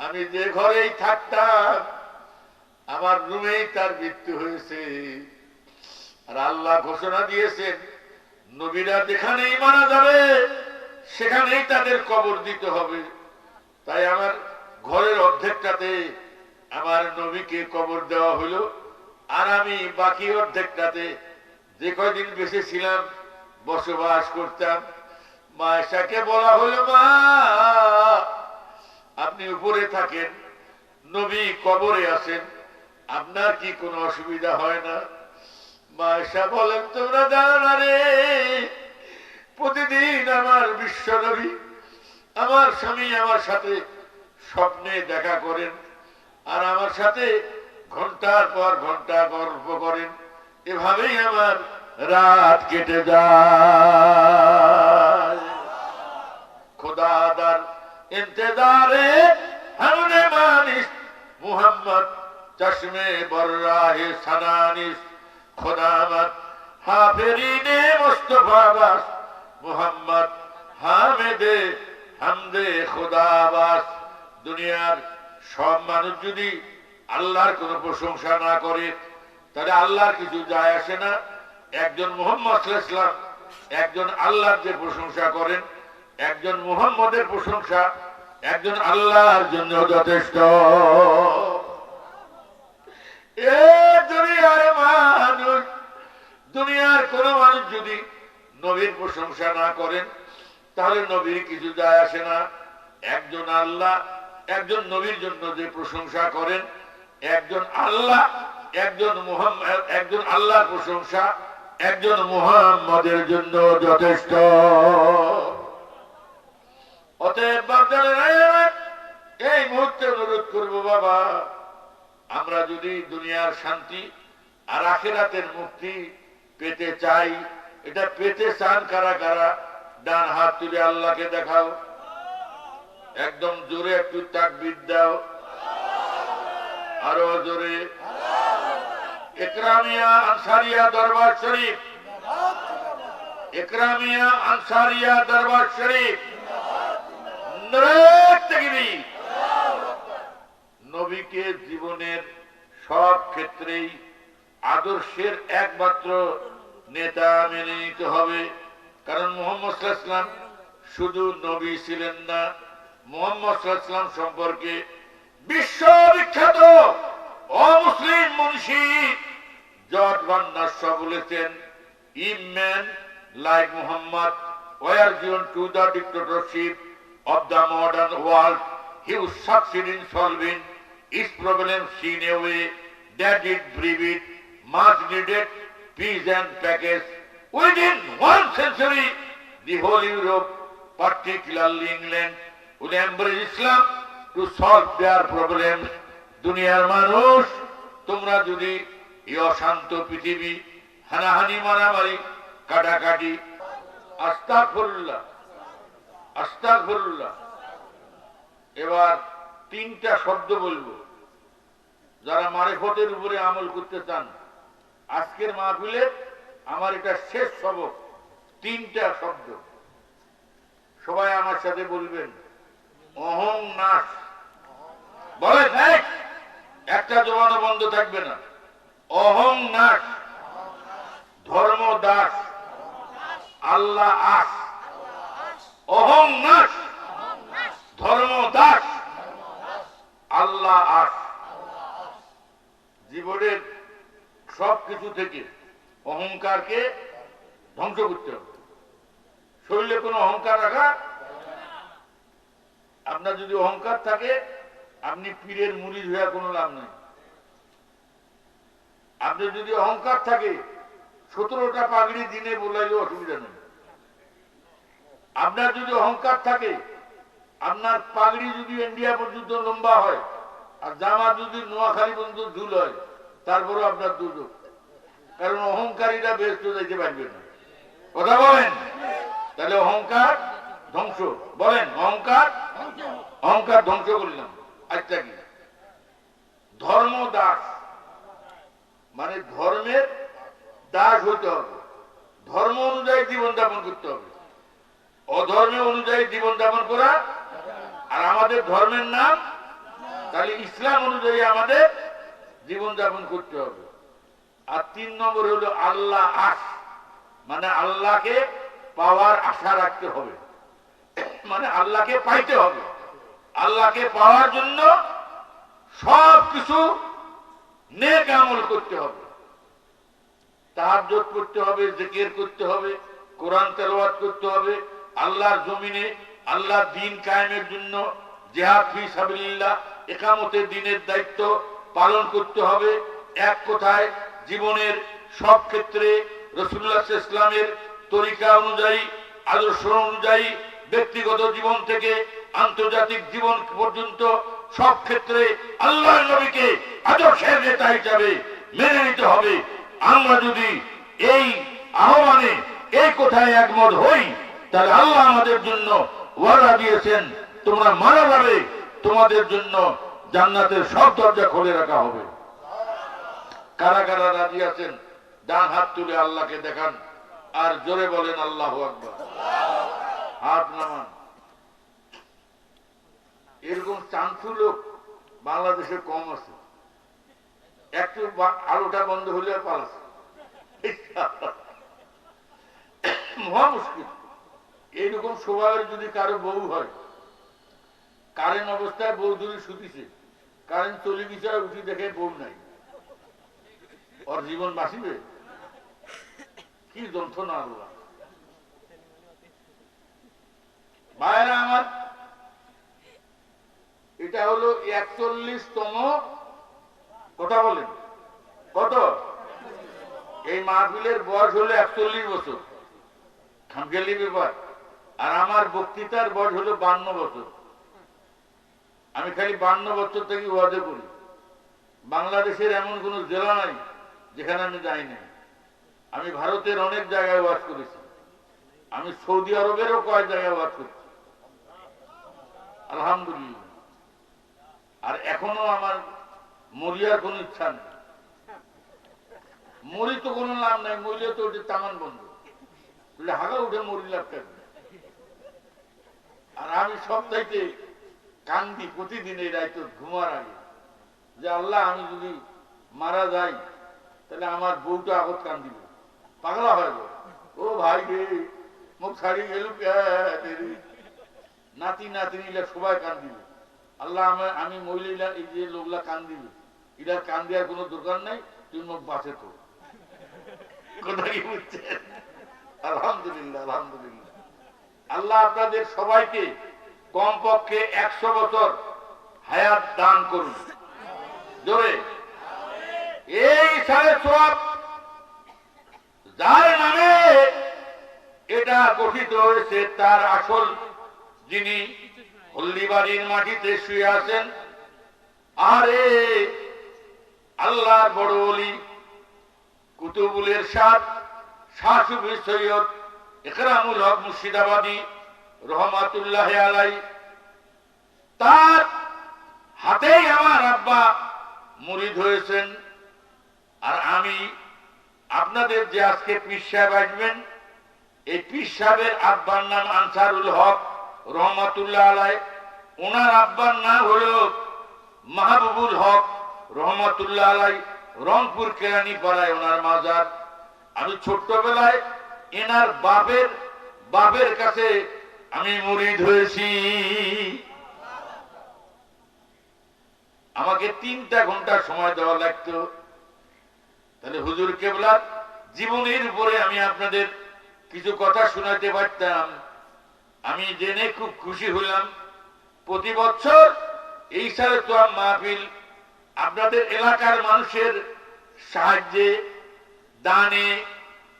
Speaker 1: আমি যে ঘরেই থাকতাম আমার রুমেই তার মৃত্যু হয়েছে। আর আল্লাহ ঘোষণা দিয়েছেন, নবীরা যেখানেই মারা যাবে সেখানেই তাদের কবর দিতে হবে। তাই আমার ঘরের অর্ধেকটাতে আমার নবীকে কবর দেওয়া হলো, আর আমি বাকি অর্ধেকটাতে যে কয়দিন বেঁচে ছিলাম বসবাস করতাম। মা আয়েশাকে বলা হলো, মা আপনি উপরে থাকেন, নবী কবরে আছেন, আপনার কি কোনো অসুবিধা হয় না? মা আয়েশা বলেন, তোমরা জানো না রে, প্রতিদিন আমার বিশ্ব নবী আমার স্বামী আমার সাথে স্বপ্নে দেখা করেন, আর আমার সাথে ঘন্টার পর ঘন্টা গল্প করেন। এভাবেই আমার রাত কেটে যায়। খোদাদার ইন্তজারে হামনে মানিস মুহাম্মদ চশমে বর্রাহে সানানিস খোদামত হাফেরিনে মুস্তফা বাস মুহাম্মদ হামেদে হামদে খোদাবাস। দুনিয়ার সব মানুষ যদি আল্লাহর কোনো প্রশংসা না করে তাহলে আল্লাহর কিছু যায় আসে না। একজন মুহাম্মদ সাল্লাল্লাহু আলাইহি ওয়াসাল্লাম একজন আল্লাহর যে প্রশংসা করেন, একজন মুহাম্মদের প্রশংসা একজন আল্লাহর জন্য যথেষ্ট। দুনিয়ার মানুষ, দুনিয়ার কোন মানুষ যদি নবীর প্রশংসা না করেন তাহলে নবীর কিছু যায় আসে না। একজন আল্লাহ একজন নবীর জন্য যে প্রশংসা করেন, একজন আল্লাহ একজন মুহাম্মদ, একজন আল্লাহর প্রশংসা একজন মুহাম্মদের জন্য যথেষ্ট। অতএব এই মুহূর্তে অনুরোধ করব, বাবা আমরা যদি দুনিয়ার শান্তি আর আখিরাতের মুক্তি পেতে চাই, এটা পেতে চান কারা কারা? ডান হাত তুলে আল্লাহকে দেখাও, একদম জোরে একটু তাকবীর দাও, আরো জোরে। ইকরামিয়া আনসারিয়া দরবার শরীফ, ইকরামিয়া আনসারিয়া দরবার শরীফ। নবীকে জীবনের সব ক্ষেত্রেই আদর্শের একমাত্র নেতা মেনে নিতে হবে। কারণ মুহাম্মদ সাল্লাল্লাহু আলাইহি ওয়াসাল্লাম শুধু নবী ছিলেন না, মুহাম্মদ সাল্লাল্লাহু আলাইহি ওয়াসাল্লাম সম্পর্কে বিশ্ববিখ্যাত অমুসলিম মনীষী জর্জ বার্নাস শ বলেছেন, "If men like Muhammad were given to the dictatorship of the modern world, he would succeed in solving its problems in a way that it breathed much needed peace and package. Within 1 century, the whole Europe, particularly England, would embrace Islam to solve their problems. দুনিয়ার মানুষ, তোমরা যদি এই অশান্ত পৃথিবী, হানাহানি, মারামারি, কাটাকাটি, আস্তাগফিরুল্লাহ, আস্তাগফিরুল্লাহ। এবার তিনটা শব্দ বলবো, যারা মারিফতের উপরে আমল করতে চান। আজকের মাহফিলের আমার এটা শেষ সবক। তিনটা শব্দ সবাই আমার সাথে বলবেন। অহং নাশ। বলেন, একটা জবানও বন্ধ থাকবে না। অহং নাশ, ধর্ম দাস, আল্লাহ আস। অহং নাশ, ধর্ম দাস, আল্লাহ আস। জীবনের সব কিছু থেকে অহংকারকে ধ্বংস করতে হবে। শরীরে কোনো অহংকার রাখা, আপনার যদি অহংকার থাকে, আপনি পীরের মুরিদ হয়ে কোনো লাভ নেই। আপনার যদি অহংকার থাকে, 17টা পাগড়ি দিনে বলাইলেও অসুবিধা নেই। আপনার যদি অহংকার থাকে, আপনার পাগড়ি যদি ইন্ডিয়া পর্যন্ত লম্বা হয় আর জামা যদি নোয়াখালী পর্যন্ত ঝুল হয়, তারপরেও আপনার দুর্যোগ। কারণ অহংকারীরা বেহেশতে যাইতে পারবে না। কথা বলেন। তাহলে অহংকার ধ্বংস। বলেন, অহংকার, অহংকার ধ্বংস করলাম। আচ্ছা, কি ধর্ম দাস? মানে ধর্মের দাস হইতে হবে, ধর্ম অনুযায়ী জীবন যাপন করতে হবে। অধর্ম অনুযায়ী জীবন যাপন করা, আর আমাদের ধর্মের নাম, তাহলে ইসলাম অনুযায়ী আমাদের জীবন যাপন করতে হবে। আর 3 নম্বর হলো আল্লাহ আস, মানে আল্লাহকে পাওয়ার আশা রাখতে হবে, মানে আল্লাহকে পাইতে হবে। আল্লাহকে পাওয়ার জন্য সব কিছু নেক আমল করতে হবে। তাহাজ্জুদ করতে হবে, জিকির করতে হবে, কোরআন তেলাওয়াত করতে হবে, আল্লাহর জমিনে আল্লাহর দ্বীন কায়েমের জন্য জিহাদ ফি সাবিলিল্লাহ, ইকামতের দ্বীনের দায়িত্ব পালন করতে হবে। এক কথায় জীবনের সব ক্ষেত্রে রাসূলুল্লাহ সাল্লাল্লাহু আলাইহি ওয়াসাল্লামের তরিকা অনুযায়ী, আদর্শ অনুযায়ী, ব্যক্তিগত জীবন থেকে আন্তর্জাতিক জীবন পর্যন্ত সব ক্ষেত্রে আল্লাহর নবীকে আদর্শের নেতা হিসাবে মেনে নিতে হবে। আমরা যদি এই আহ্বানে, এই কথায় একমত হই, তাহলে আল্লাহ আমাদের জন্য ওয়াদা দিয়েছেন, তোমরা মারা যাবে, তোমাদের জন্য জান্নাতের সব দরজা খুলে রাখা হবে। কারা কারা রাজি আছেন ডান হাত তুলে আল্লাহকে দেখান, আর জোরে বলেন আল্লাহু আকবার। হাত নামান। এরকম চান্সু লোক বাংলাদেশে কম আছে। একটু আলোটা বন্ধ হলে পালাচ্ছে, মহা মুশকিল। এইরকম স্বভাবের যদি কারো বউ হয়, কারেন্ট অবস্থায় বউ যদি শুতিছে, কারেন্ট চলে গেছে, উঠি দেখে বউ নাই, ওর জীবন বাঁচিবে? কি যন্ত্রণা আল্লাহ। ভাইরা আমার, এটা হলো 41তম, কথা বলেন কত? এই মাহফিলের বয়স হলো 41 বছর, খামখেয়ালি ব্যাপার। আর আমার বক্তৃতার বয়স হলো 52 বছর। আমি খালি 52 বছর থেকে ওয়াজ করি। বাংলাদেশের এমন কোন জেলা নাই যেখানে আমি যাই নাই। আমি ভারতের অনেক জায়গায় ওয়াজ করেছি, আমি সৌদি আরবেরও কয়েক জায়গায় ওয়াজ করছি, আলহামদুলিল্লাহ। আর এখনো আমার মরিয়ার কোন ইচ্ছা নেই। মরি তো কোনো লাভ নাই, মরিলে তো ওটা তামান বন্ধ, হাগা উঠে মরি লাভ থাকবে। আর আমি সপ্তাহে কান্দি প্রতিদিন এই রাইতে ঘুমার আগে, যে আল্লাহ আমি যদি মারা যাই তাহলে আমার বউটা আগত কান্দিব, পাগলা হয়ে যাবে। ও ভাই রে, মুখ ছাড়ি গেল, নাতি নাতিনিরা সবাই কান্দিবে। আল্লাহ আমি মহিলা, এই যে লোকলা কান্দিবে, এটার কান দেওয়ার কোনো দরকার নাই, তুই মুখ বাঁচে তো। কথা কি বুঝছেন? আলহামদুলিল্লাহ, আলহামদুলিল্লাহ। আল্লাহ আপনাদের সবাইকে কমপক্ষে 100 বছর হায়াত দান করুন। জোরে এই সাড়ে সব যার নামে এটা গঠিত হয়েছে, তার আসল যিনি হলদিবাড়ির মাটিতে শুয়ে আছেন, আরে আল্লাহর বড় ওলি কুতুবুল ইরশাদ শাহ সুফি সৈয়দ ইকরামুল হক মুর্শিদাবাদী রহমাতুল্লাহ আলাই, তার হাতেই আমার আব্বা মুরিদ হয়েছেন। আর আমি আপনাদের যে আজকে পীর সাহেব আসবেন, এই পীর সাহেবের আব্বার নাম আনসারুল হক রহমাতুল্লাহ আলাই, ওনার আব্বার নাম হলো মাহবুবুল হক রহমাতুল্লাহ আলাই, রংপুর কেরানি পাড়ায় ওনার মাজার। আমি ছোট্টবেলায় এনার বাপের কাছে আমি মুরিদ হয়েছি। আমাকে 3টা ঘন্টা সময় দেওয়া লাগতো, তাহলে হুজুর কেবলার জীবনের উপরে আমি আপনাদের কিছু কথা শোনাতে পারতাম। আমি জেনে খুব খুশি হলাম, প্রতি বছর এই সালে তো মাহফিল আপনাদের এলাকার মানুষের সাহায্যে, দানে,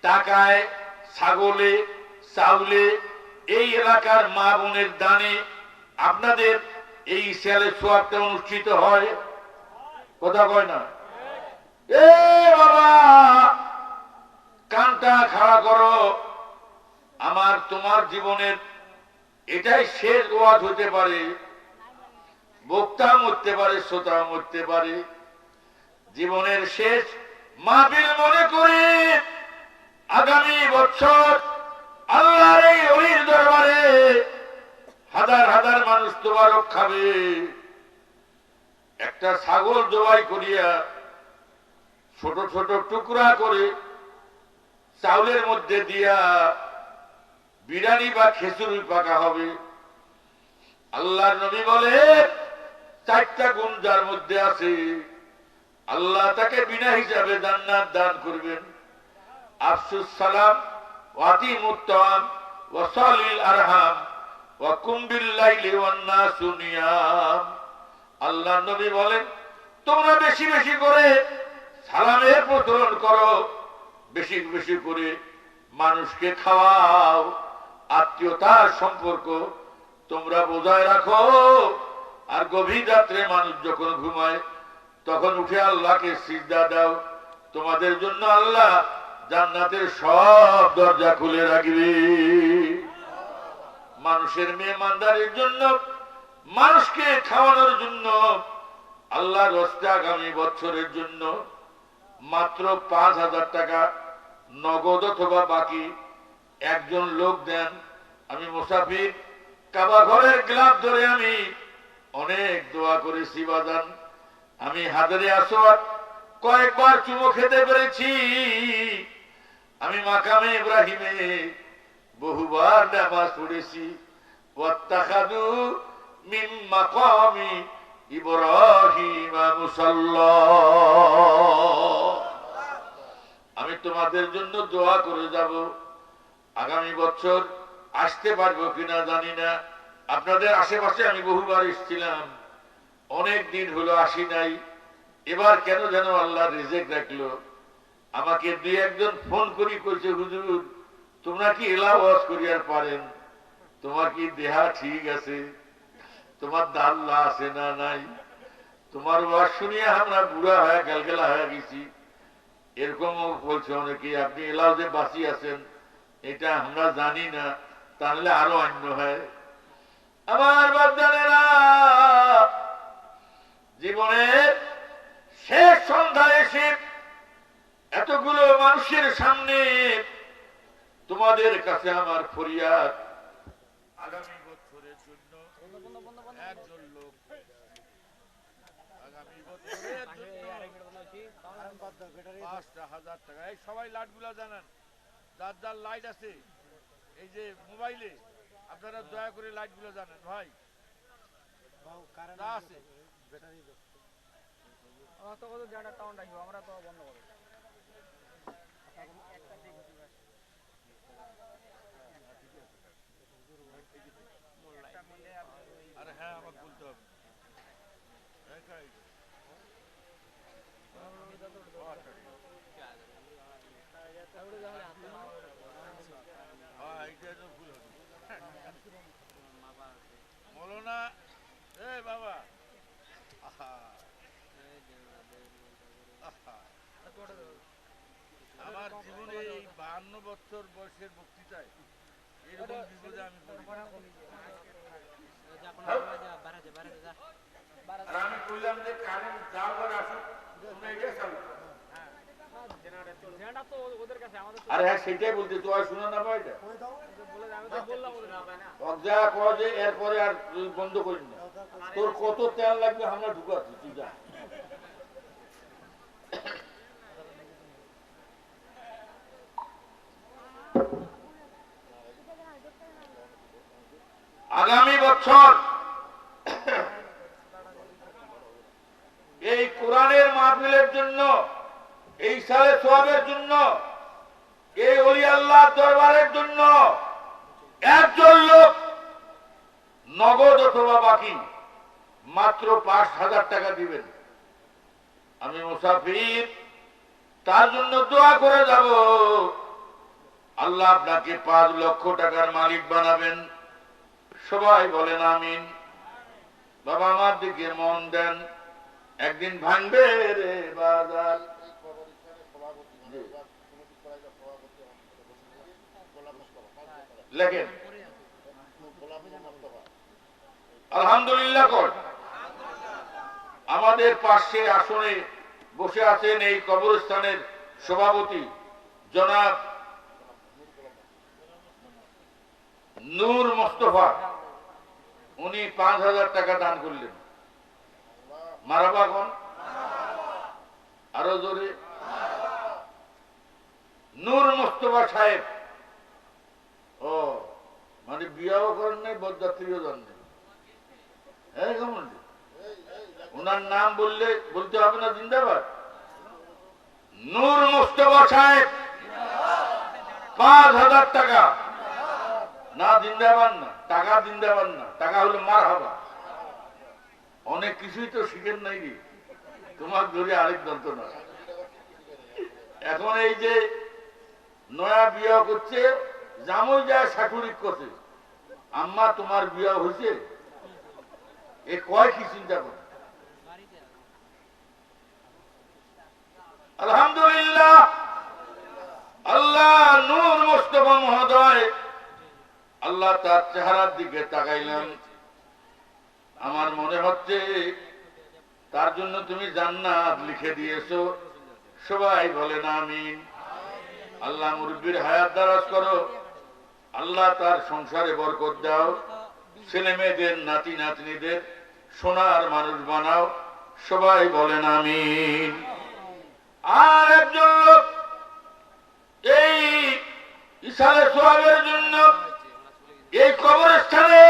Speaker 1: টাকায়, ছাগলে, চাউলে, এই এলাকার মা বোনের দানে আপনাদের এই সালে সোয়াবটা অনুষ্ঠিত হয়। কথা কয় না? এ বাবা কানটা খাড়া করো, আমার তোমার জীবনের এটাই শেষ ওয়াজ হতে পারে। বক্তা মরতে পারে, শ্রোতা মরতে পারে, জীবনের শেষ মাহফিল মনে করে আগামী বছর আল্লাহর এই ওলির দরবারে হাজার হাজার মানুষ তোবারক খাবে। একটা ছাগল জবাই করিয়া ছোট ছোট টুকরা করে চাউলের মধ্যে দিয়া বিরিয়ানি বা খিচুড়ি পাকা হবে। আল্লাহর নবী বলে 4টা গুণ যার মধ্যে আছে, আল্লাহ তাকে বিনা হিসাবে জান্নাত দান করবেন। আফসুস সালাম, ওয়াতিমুত তাআম, ওয়া সালিল আরহাম, ওয়া কুম বিল লাইলি ওয়ান নাসু নিয়াম। আল্লাহর নবী বলেন, তোমরা বেশি বেশি করে সালামের প্রচলন করো, বেশি বেশি করে মানুষকে খাওয়াও, আত্মীয়তার সম্পর্ক তোমরা বজায় রাখো। আর গভীর রাত্রে মানুষ যখন ঘুমায় তখন উঠে আল্লাহকে সিজদা দাও, তোমাদের জন্য আল্লাহ জান্নাতের সব দরজা খুলে রাখবে। মানুষের মেহমানদারির জন্য, মানুষকে খাওয়ানোর জন্য আল্লাহর রাস্তে আগামী বছরের জন্য মাত্র 5,000 টাকা নগদ অথবা বাকি একজন লোক দেন। আমি মুসাফির কাবা ঘরের গ্লাভ ধরে আমি অনেক দোয়া করেছি বাজান। আমি হাজারে আসওয়াদ কয়েকবার চুমো খেতে পেরেছি। আমি মাকামে ইব্রাহিমে বহুবার নামাজ পড়েছি। ওয়াত্তাখাযু মিন মাকামি ইব্রাহিম মুসাল্লা। আমি তোমাদের জন্য দোয়া করে যাব। আগামী বছর আসতে পারবো কিনা জানি না। আপনাদের আশেপাশে আমি বহুবার এসেছিলাম, অনেক দিন হলো আসি নাই। এবার কেন যেন আল্লাহ রিজেক্ট রাখলো। আমাকে 2-1 ফোন করি কইছে, হুজুর তোমরা কি এলা ওয়াজ করিয়ার পারেন? তোমার কি দেহা ঠিক আছে? তোমার দাল্লা আছে না নাই? তোমার ওয়াজ শুনিয়া আমরা বুড়া হয়ে গালগেলা হয়ে গেছি। এরকমও বলছে অনেকে, আপনি এলাও যে বাঁচি আছেন এটা আমরা জানি না, তাহলে আরো অন্য হয়। আমার বাচ্চারা, জীবনের শেষ সন্ধ্যায় এসে এতগুলো মানুষের সামনে তোমাদের কাছে আমার ফরিয়াদ, আগামী বছরের জন্য একজন লোক, আগামী বছরের জন্য 5,000 টাকা। এই সবাই লাইট গুলা জানান, যার যার লাইট আছে এই যে মোবাইলে, আপনারা দয়া করে লাইট গুলো জানেন ভাই। আছে আমরা তো বন্ধ করবো। আরে হ্যাঁ, আমাকে বলতে হবে। মৌলানা, এ বাবা আমার জীবনে এই 52 বছর বয়সের বক্তৃতায় এরকম বিপদে আমি আমি কইলাম যে কারেন্ট যাওয়ার আসুক তোমরা এটা চালু। আরে হ্যাঁ সেটাই বলতে তো আর শোনা না পাই এটা যা কয় যে এরপরে আর বন্ধ করিস না, তোর কত তেল লাগবে আমরা ঢুকাচ্ছি তুই যা। আগামী বছর এই কোরআনের মাহফিলের জন্য, এই সালে সোয়াবের জন্য, এই ওলি আল্লাহ দরবারের জন্য একজন লোক নগদ অথবা বাকি মাত্র 5,000 টাকা দিবেন। আমি মুসাফির, তার জন্য দোয়া করে যাব, আল্লাহ আপনাকে 5 লক্ষ টাকার মালিক বানাবেন। সবাই বলেন আমিন। বাবা আমার দিকে মন দেন, একদিন ভাঙবে রে বাজার। লেখেন আলহামদুলিল্লাহ কর। আমাদের পাশে আসনে বসে আছেন এই কবরস্থানের সভাপতি জনাব নূর মোস্তফা, উনি 5,000 টাকা দান করলেন। মারাবা কোন আরো জোরে। নূর মোস্তফা সাহেব, ও মানে বিয়াও করেন নাই, বরযাত্রীও যান নাই। ওনার নাম বললে বলতে হবে না জিন্দাবাদ। নূর মোস্তফা সাহেব 5,000 টাকা। না জিন্দাবাদ না, টাকা জিন্দাবাদ না, টাকা হলো মারহাবা। অনেক কিছুই তো শিখেন নাই রে, তোমার ধরে আরেক যন্ত্রণা। এখন এই যে নয়া বিয়া করছে, জামই যায় শাশুড়ি করছে, আম্মা তোমার বিয়া হয়েছে, এ কয় কি চিন্তা করে। আলহামদুলিল্লাহ, আল্লাহ নূর মোস্তফা মহোদয়, আল্লাহ তার চেহারার দিকে তাকাইলাম, আমার মনে হচ্ছে তার জন্য তুমি জান্নাত লিখে দিয়েছো। সবাই বলেন আমিন। আল্লাহ মুরব্বির হায়াত দারাজ করো, আল্লাহ তার সংসারে বরকত দাও, ছেলে মেয়েদের নাতি নাতনিদের সোনার মানুষ বানাও। সবাই বলেন আমিন। আর একজন লোক এই ইসালে সোয়াবের জন্য এই কবরস্থানে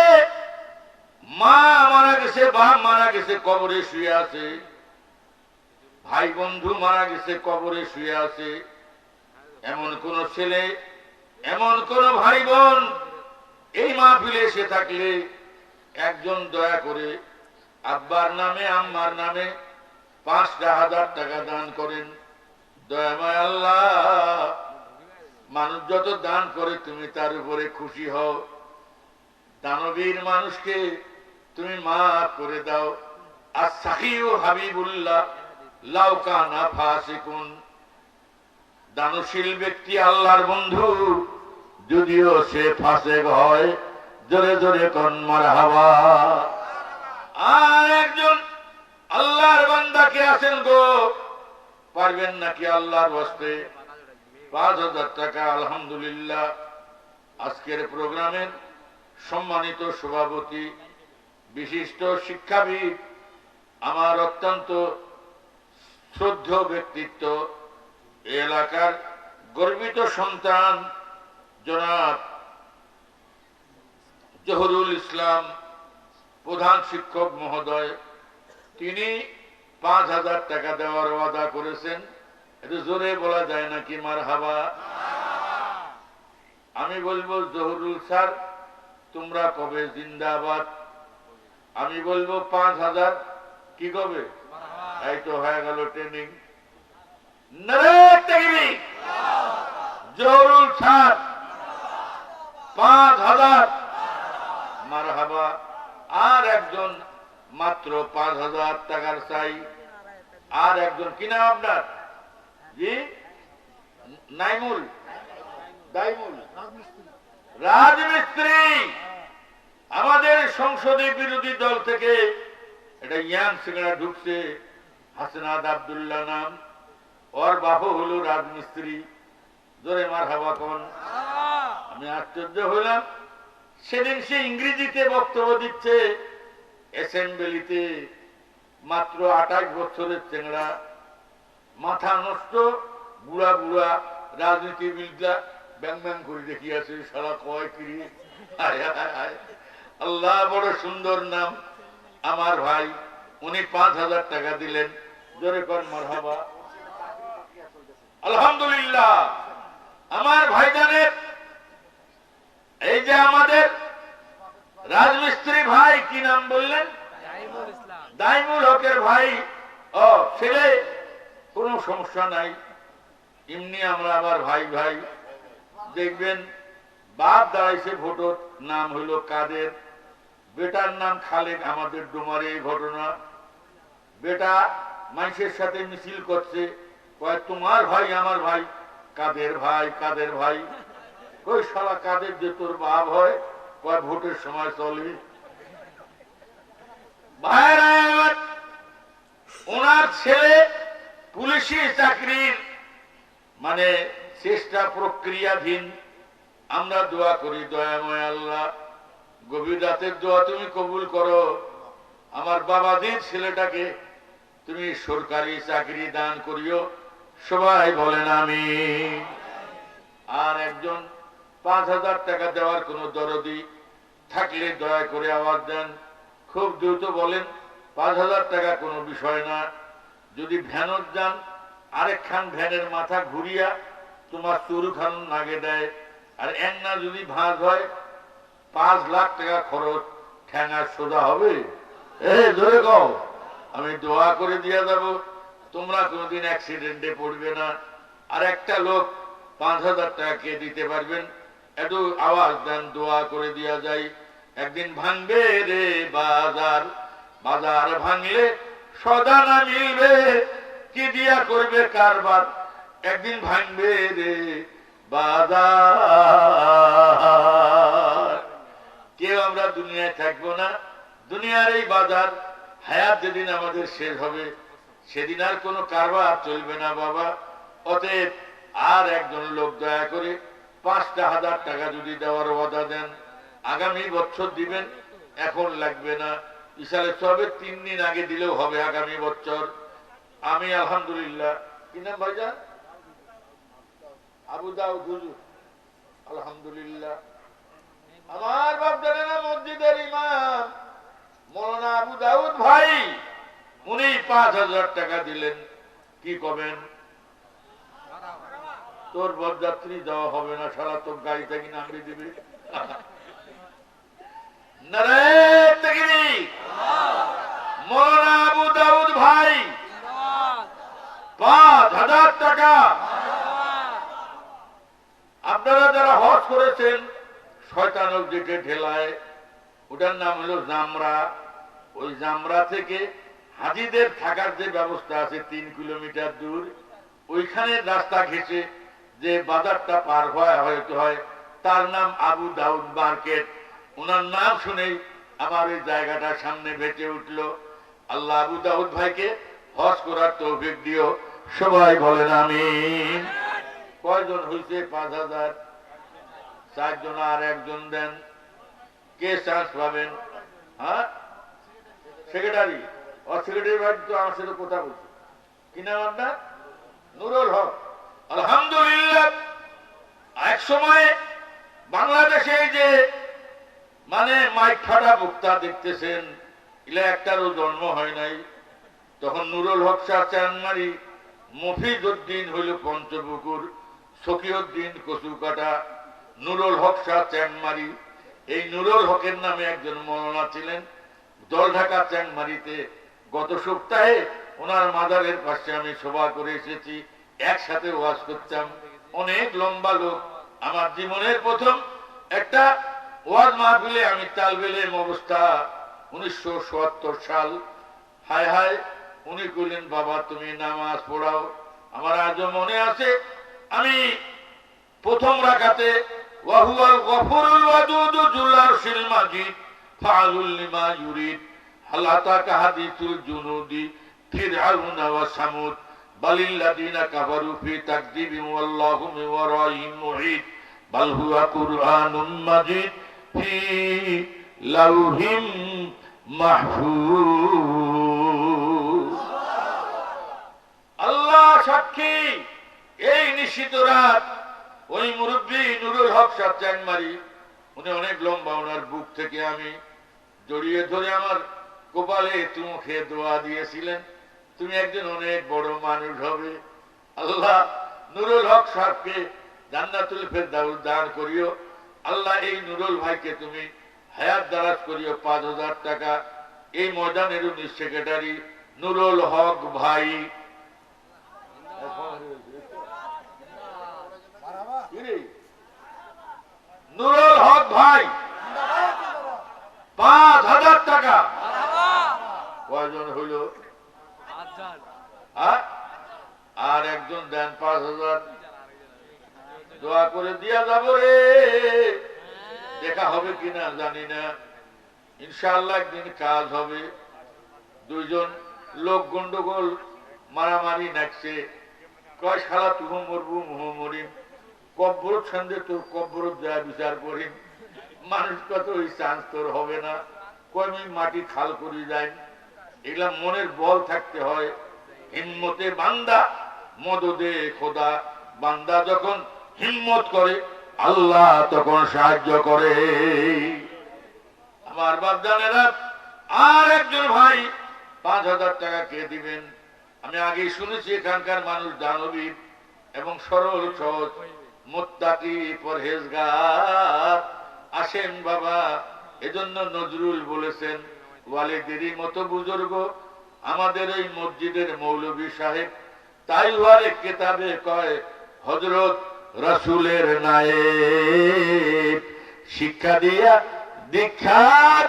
Speaker 1: মা মারা গেছে, বাপ মারা গেছে, কবরে শুয়ে আছে, ভাই বন্ধু মারা গেছে, কবরে শুয়ে আছে। এমন কোন ছেলে, এমন কোন ভাই বোন এই মাহফিলে এসে থাকলে একজন দয়া করে আব্বার নামে আম্মার নামে 5,000 টাকা দান করেন। দয়াময় আল্লাহ, মানুষ যত দান করে তুমি তার উপরে খুশি হও। দানবীর মানুষকে তুমি মাফ করে দাও। as-sakhiyu হাবিবুল্লাহ লাউ কানা ফাসিকুন। দানশীল ব্যক্তি আল্লাহর বন্ধু, যদিও সে ফাসেক হয়। জোরে জোরে কোন মারহাবা। আর একজন আল্লাহর বান্দাকে আছেন গো, পারবেন নাকি আল্লাহর ওয়াস্তে 5,000 টাকা। আলহামদুলিল্লাহ, আজকের প্রোগ্রামের সম্মানিত সভাপতি, বিশিষ্ট শিক্ষাবিদ, আমার অত্যন্ত শ্রদ্ধেয় ব্যক্তিত্ব, এলাকার গর্বিত সন্তান জনাব জহুরুল ইসলাম প্রধান শিক্ষক মহোদয়, তিনি 5,000 টাকা দেওয়ার ওয়াদা করেছেন। একটু জোরে বলা যায় নাকি মারহাবা। আমি বলবো জহুরুল স্যার তোমরা কবে জিন্দাবাদ। আমি বলবো 5,000 কি কবে। এই তো হয়ে গেল ট্রেনিং। জহুরুল স্যার 5,000 মারহাবা। আর একজন মাত্র 5,000 টাকার চাই। আর একজন কি নাম আপনার? জি, নাইমুল, দাইমুল, রাজমিস্ত্রি। আমাদের সংসদে বিরোধী দল থেকে এটা ইয়াং সিংড়া ঢুকছে, হাসনাত আব্দুল্লাহ নাম, ওর বাপু হলো রাজমিস্ত্রি। জোরে মারহাবা কোন। আমি আশ্চর্য হইলাম, সেদিন সে ইংরেজিতে বক্তব্য দিচ্ছে অ্যাসেম্বলিতে। মাত্র 28 বছরের চেংড়া, মাথা নষ্ট, বুড়া বুড়া রাজনীতিবিদরা ব্যাং ব্যাং করে দেখিয়াছে, সারা কয় কিরি। আল্লাহ, বড় সুন্দর নাম আমার ভাই। উনি 5000 টাকা দিলেন। জোরে কর মারহাবা। আলহামদুলিল্লাহ। আমার ভাইজানের এই যে আমাদের রাজমিস্ত্রি ভাই, কি নাম বললেন? দাইমুল হকের ভাই। ও ছেলে, কোনো সমস্যা নাই, এমনি আমরা আবার ভাই ভাই। দেখবেন বাপ দাঁড়াইছে ভোটর, নাম হইল কাদের, বেটার নাম খালেক। আমাদের ডোমারে এই ঘটনা। বেটা মানুষের সাথে মিছিল করছে, কয় তোমার ভাই আমার ভাই। কাদের ভাই, কাদের ভাই। কই শালা কাদের যে তোর বাপ হয়? কয় ভোটের সময় চলে। ওনার ছেলে পুলিশি চাকরির মানে চেষ্টা প্রক্রিয়াধীন। আমরা দোয়া করি, দয়াময় আল্লাহ গভীর রাতের দোয়া তুমি কবুল করো। আমার বাবাদের ছেলেটাকে তুমি সরকারি চাকরি দান করিও। সবাই বলেন আমিন। আর একজন 5000 টাকা দেওয়ার কোন দরদি থাকলে দয়া করে আওয়াজ দেন, খুব দ্রুত বলেন। 5000 টাকা কোনো বিষয় না। যদি ভ্যানত যান, আরেকখান ভ্যানের মাথা ঘুরিয়া তোমার চুরুখান নাগে দেয়। আর একনা যদি ভাঁজ হয়, 5 লাখ টাকা খরচ, ঠ্যাঙা সোজা হবে। ধরে কও, আমি দোয়া করে দিয়া যাব, তোমরা কোনোদিন অ্যাক্সিডেন্টে পড়বে না। আর একটা লোক 5000 টাকা কে দিতে পারবেন? একটু আওয়াজ দেন, দোয়া করে দিয়া যায়। একদিন ভাঙবে রে বাজার, বাজার ভাঙলে সদা না মিলবে, কি দিয়া করবে কারবার। একদিন ভাঙবে রে বাজার। কেউ আমরা দুনিয়ায় থাকবো না। দুনিয়ার এই বাজার হায়াত যেদিন আমাদের শেষ হবে, সেদিন আর কোনো কারবার চলবে না বাবা। অতএব আর একজন লোক দয়া করে 5000 টাকা যদি দেওয়ার ওয়াদা দেন, আগামী বছর দিবেন, এখন লাগবে না। ইসালে সবে 3 দিন আগে দিলেও হবে, আগামী বছর। আমি আলহামদুলিল্লাহ, কি নাম ভাইজান? আবু দাউদ হুজুর। আলহামদুলিল্লাহ, আমার বাপ জানে না মসজিদের ইমাম মৌলানা আবু দাউদ ভাই, উনি 5000 টাকা দিলেন। কি করবেন? তোর বরযাত্রী দেওয়া হবে না, সারা তোর গাড়ি থেকে নামিয়ে দিবি। মৌলানা আবু দাউদ ভাই 5000 টাকা। আপনারা যারা হজ করেছেন, শয়তানক যেটা ঢেলায়, ওটার নাম হলো জামরা। ওই জামরা থেকে হাজিদের থাকার যে ব্যবস্থা আছে 3 কিলোমিটার দূর, ওইখানে রাস্তা ঘেঁষে যে বাজারটা পার হয়তো হয়, তার নাম আবু দাউদ মার্কেট। ওনার নাম শুনেই আমার এই জায়গাটা সামনে বেঁচে উঠলো। আল্লাহ আবু দাউদ ভাইকে হজ করার তৌফিক দিও। সবাই বলেন আমিন। কয়জন হয়েছে? 5000। 4 জন আর একজন দেন। কে চান্স পাবেন? হ্যাঁ, সেক্রেটারি। ও সেক্রেটারি ভাই তো আমার সাথে কথা বলছে। কি নাম আপনার? নুরুল হক। আলহামদুলিল্লাহ। এক সময় বাংলাদেশে যে মানে মাইক ফাটা বক্তা দেখতেছেন, এগুলা একটারও জন্ম হয় নাই। তখন নুরুল হক শাহ চানমারি, মফিজ উদ্দিন হইল পঞ্চপুকুর, সকিউদ্দিন কচুকাটা, নুরুল হক শাহ চ্যাংমারি। এই নুরুল হকের নামে একজন মৌলানা ছিলেন জলঢাকা চ্যাংমারিতে। গত সপ্তাহে ওনার মাজারের পাশে আমি সভা করে এসেছি, একসাথে ওয়াজ করতাম। অনেক লম্বা লোক। আমার জীবনের প্রথম একটা ওয়াজ মাহফিলে আমি তালবেল ইলম অবস্থা, 1977 সাল। হায় হায়, উনি কইলেন বাবা তুমি নামাজ পড়াও। আমার আজও মনে আছে, আমি প্রথম রাকাতে ওয়াহুয়াল গফুরুল ওয়াদুদ যুল আরশিল মাজিদ ফাআলুল লিমা ইউরিদ হাল আতাকা হাদিসুল জুনুদি ফিরআউনা ওয়া সামুদ বালিল্লাযিনা কাফারু ফি তাকযিবিন ওয়াল্লাহু মিন ওয়ারাইহিম মুহিত বাল হুয়া কুরআনুম মাজিদ ফি লাউহিম মাহফুজ। আল্লাহ সাক্ষী, এই নিশিত রাত ওই মুরব্বী নুরুল হক সাহেব চ্যাংমারি, উনি অনেক লম্বা, ওনার বুক থেকে আমি জড়িয়ে ধরে আমার কপালে চুমু খেয়ে দোয়া দিয়েছিলেন, তুমি একজন অনেক বড় মানুষ হবে। আল্লাহ নুরুল হক সাহেবকে জান্নাতুল ফেরদাউস দান করিও। আল্লাহ এই নুরুল ভাইকে তুমি হায়াত দারাজ করিও। 5,000 টাকা এই ময়দানের উনি সেক্রেটারি নুরুল হক ভাই। নুরুল হক ভাই 5,000 টাকা। কয়জন হইল? আর একজন দেন 5,000, দোয়া করে দিয়া যাব রে। দেখা হবে কিনা জানি না, ইনশাআল্লাহ একদিন কাজ হবে। দুইজন লোক গন্ডগোল মারামারি নাকছে, কয় শালা তুহ মরবু মুহ মরিম, কব্বর ছন্দে তোর কব্বর যা বিচার করিম, মানুষ কত ওই চান্স তোর হবে না, কয় আমি মাটি খাল করি যাই। এগুলা মনের বল থাকতে হয়। হিম্মতে বান্দা মদদে খোদা, বান্দা যখন হিম্মত করে আল্লাহ তখন সাহায্য করে। আমার বাপজানেরা, আর একজন ভাই 5,000 টাকা কে দিবেন? আমি আগেই শুনেছি এখানকার মানুষ দানবীর এবং সরল সহজ, মুত্তাকি পরহেজগার। আসেন বাবা, এজন্য নজরুল বলেছেন, ওয়ালিদেরই মতো বুজুর্গ আমাদের এই মসজিদের মৌলভী সাহেব, তাই ওয়ারে কেতাবে কয় হযরত রাসূলের নায়েব। শিক্ষা দিয়া দীক্ষা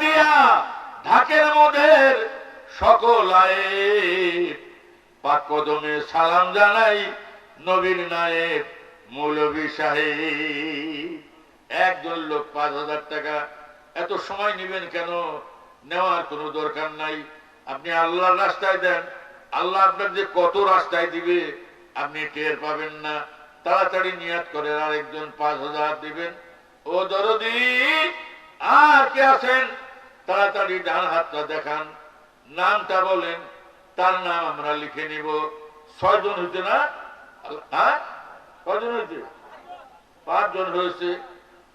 Speaker 1: দিয়া ঢাকের মধ্যের সকল আয়েব, পাক কদমে সালাম জানাই নবীর নায়েব মৌলভী সাহেব। একজন লোক 5,000 টাকা, এত সময় নেবেন কেন? নেওয়ার কোনো দরকার নাই। আপনি আল্লাহর রাস্তায় দেন, আল্লাহ আপনার যে কত রাস্তায় দিবে আপনি টের পাবেন না। তাড়াতাড়ি নিয়াত করেন, আরেকজন 5,000 দিবেন। ও দরদি, আর কে আছেন? তাড়াতাড়ি ডান হাতটা দেখান, নামটা বলেন, তার নাম আমরা লিখে নিব। 6 জন হয়েছে না? হ্যাঁ, কজন হয়েছে? 5 জন হয়েছে।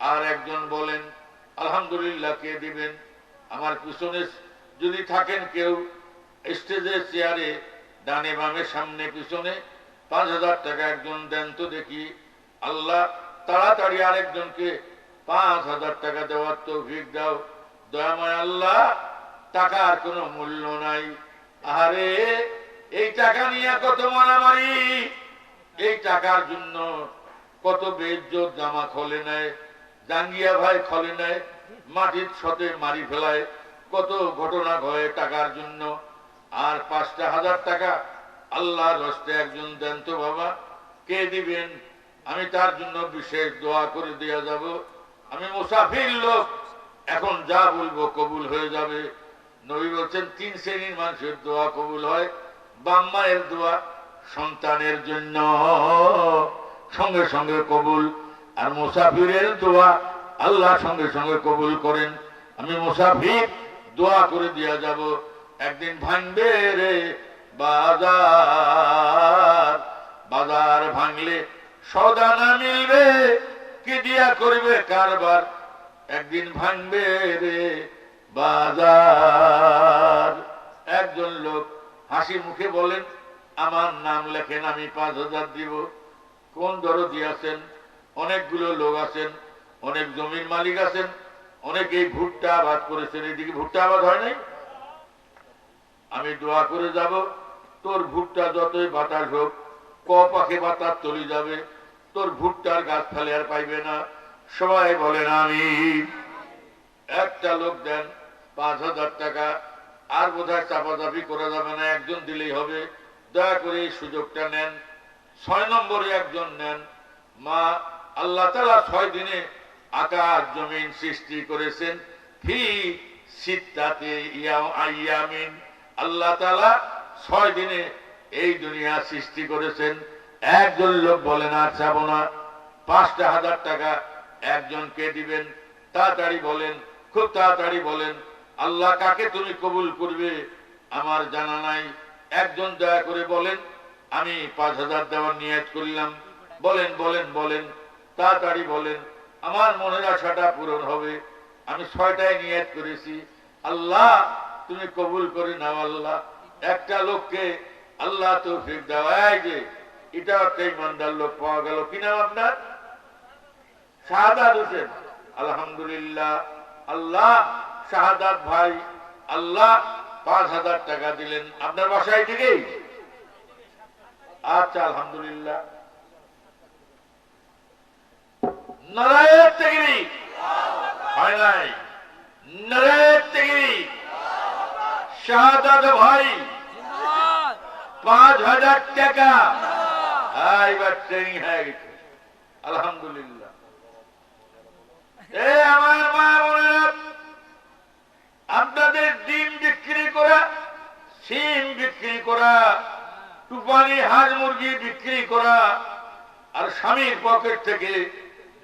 Speaker 1: আর একজন বলেন আলহামদুলিল্লাহ। কে দিবেন? আমার পিছনে যদি থাকেন কেউ, স্টেজে চেয়ারে ডানে বামে সামনে পিছনে 5,000 টাকা একজন দেন তো দেখি। আল্লাহ তাড়াতাড়ি আরেকজনকে 5,000 টাকা দেওয়ার তৌফিক দাও। দয়াময় আল্লাহ, টাকার কোনো মূল্য নাই। আরে এই টাকা নিয়ে কত মারামারি, এই টাকার জন্য কত বেইজ্জত জামা খোলে নেয়, জাঙ্গিয়া ভাই খোলে নেয়, মাটির ছতে মারি ফেলায়, কত ঘটনা ঘটে টাকার জন্য। আর 5,000 টাকা আল্লাহর রাস্তে একজন দেন তো বাবা। কে দিবেন? আমি তার জন্য বিশেষ দোয়া করে দেয়া যাব। আমি মুসাফির লোক, এখন যা বলবো কবুল হয়ে যাবে। নবী বলছেন 3 শ্রেণীর মানুষের দোয়া কবুল হয়। বাম্মায়ের দোয়া সন্তানের জন্য সঙ্গে সঙ্গে কবুল, আর মুসাফিরের দোয়া আল্লাহ সঙ্গে সঙ্গে কবুল করেন। আমি মুসাফির, দোয়া করে দিয়া যাব। একদিন ভাঙবে রে বাজার, বাজার ভাঙলে সদা না মিলবে, কি দিয়া করবে কারবার। একদিন ভাঙবে রে বাজার। একজন লোক হাসি মুখে বলেন, আমার নাম লেখেন, আমি 5,000 দিব। কোন দরদি আছেন? অনেকগুলো লোক আছেন, অনেক জমির মালিক আছেন, অনেকেই ভুট্টা আবাদ করেছেন। এদিকে ভুট্টা আবাদ হয় নাই। আমি দোয়া করে যাব, তোর ভুট্টা যতই বাতাস হোক, ক পাখে বাতাস চলে যাবে, তোর ভুট্টার গাছ ফেলে আর পাইবে না। সবাই বলেন আমি। একটা লোক দেন 5,000 টাকা, আর বোধহয় চাপাচাপি করা যাবে না, একজন দিলেই হবে। দয়া করে এই সুযোগটা নেন। 6 নম্বরে একজন নেন। মা আল্লাহ তাআলা 6 দিনে আকাশ জমিন সৃষ্টি করেছেন। ফি সিত্তাতি আইয়ামিন, আল্লাহ তাআলা 6 দিনে এই দুনিয়া সৃষ্টি করেছেন। একজন লোক বলেন আর চাবো না, 5,000 টাকা একজনকে দিবেন। তাড়াতাড়ি বলেন, খুব তাড়াতাড়ি বলেন। আল্লাহ কাকে তুমি কবুল করবে আমার জানা নাই। একজন দয়া করে বলেন, আমি 5,000 দেওয়ার নিয়ত করলাম। বলেন বলেন বলেন, তাড়াতাড়ি বলেন, আমার মনের আশাটা পূরণ হবে। আমি 6টায় নিয়ত করেছি, আল্লাহ তুমি কবুল করে নাও। আল্লাহ একটা লোককে আল্লাহ তৌফিক দাও। এই যে এটা একটা ইমানদার লোক পাওয়া গেল। কি নাম আপনার? শাহাদাত হোসেন। আলহামদুলিল্লাহ। আল্লাহ শাহাদাত ভাই আল্লাহ 5,000 টাকা দিলেন। আপনার বাসায় থেকেই? আচ্ছা আলহামদুলিল্লাহ। নারায়ণ তেগিরি হয় নাই? নারায়ণ তেগিরি। শাহাদাত ভাই 5,000 টাকা। এইবার ট্রেনিং হয়ে গেছে আলহামদুলিল্লাহ। আমার মা বোনেরা, আপনাদের ডিম বিক্রি করা, সিম বিক্রি করা, টুপানি হাঁস মুরগি বিক্রি করা, আর স্বামীর পকেট থেকে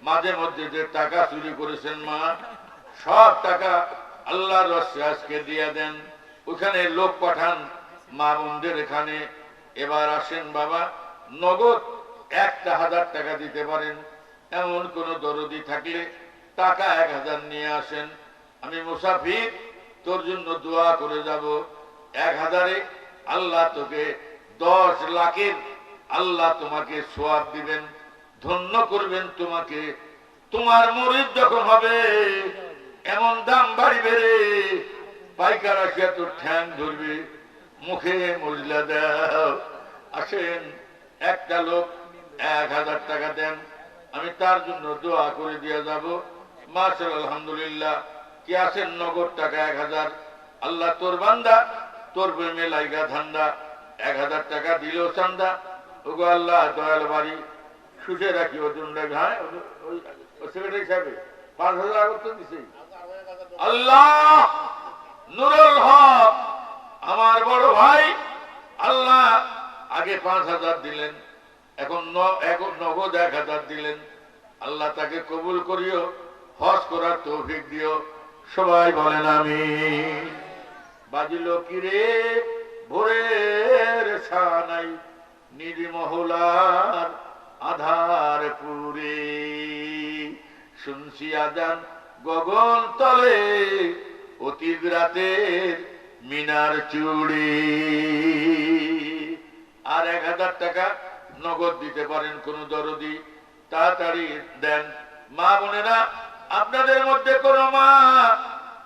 Speaker 1: মাঝে মধ্যে যে টাকা চুরি করেছেন মা, সব টাকা আল্লাহর রাস্তে আজকে দিয়ে দেন। ওখানে লোক পাঠান মা বোনদের এখানে। এবার আসেন বাবা, নগদ 1,000 টাকা দিতে পারেন এমন কোন দরদি থাকলে টাকা 1,000 নিয়ে আসেন। আমি মুসাফির, তোর জন্য দোয়া করে যাব। 1,000-এ আল্লাহ তোকে 10 লাখের আল্লাহ তোমাকে সওয়াব দিবেন, ধন্য করবেন তোমাকে। তোমার মরিদ যখন হবে এমন দাম বাড়িবে রে, পাইকার আসিয়া তোর ঠ্যাং ধরবে, মুখে মজলা দাও। আসেন, একটা লোক 1,000 টাকা দেন, আমি তার জন্য দোয়া করে দিয়ে যাব। মাশাআল্লাহ আলহামদুলিল্লাহ। কি আছেন নগদ টাকা 1,000। আল্লাহ তোর বান্দা, তোর প্রেমে লাইগা ধান্দা। 1,000 টাকা দিলেও চান্দা। ওগো আল্লাহ দয়াল বাড়ি সুখে রাখি। ওজন হ্যাঁ ওই সেক্রেটারি সাহেব 5,000 আগত দিছে। আল্লাহ নুরুল হক আমার বড় ভাই, আল্লাহ আগে 5,000 দিলেন, এখন নগদ 1,000 দিলেন। আল্লাহ তাকে কবুল করিও, হজ করার তৌফিক দিও। সবাই বলেন আমিন। বাজিল কি রে ভোরের সানাই, নিজ মহলার আধার পুরে, শুনছি আজান গগন তলে, অতীত রাতের মিনার চুড়ি। আর 1,000 টাকা নগদ দিতে পারেন কোন দরদি, তাড়াতাড়ি দেন। মা বোনেরা, আপনাদের মধ্যে কোন মা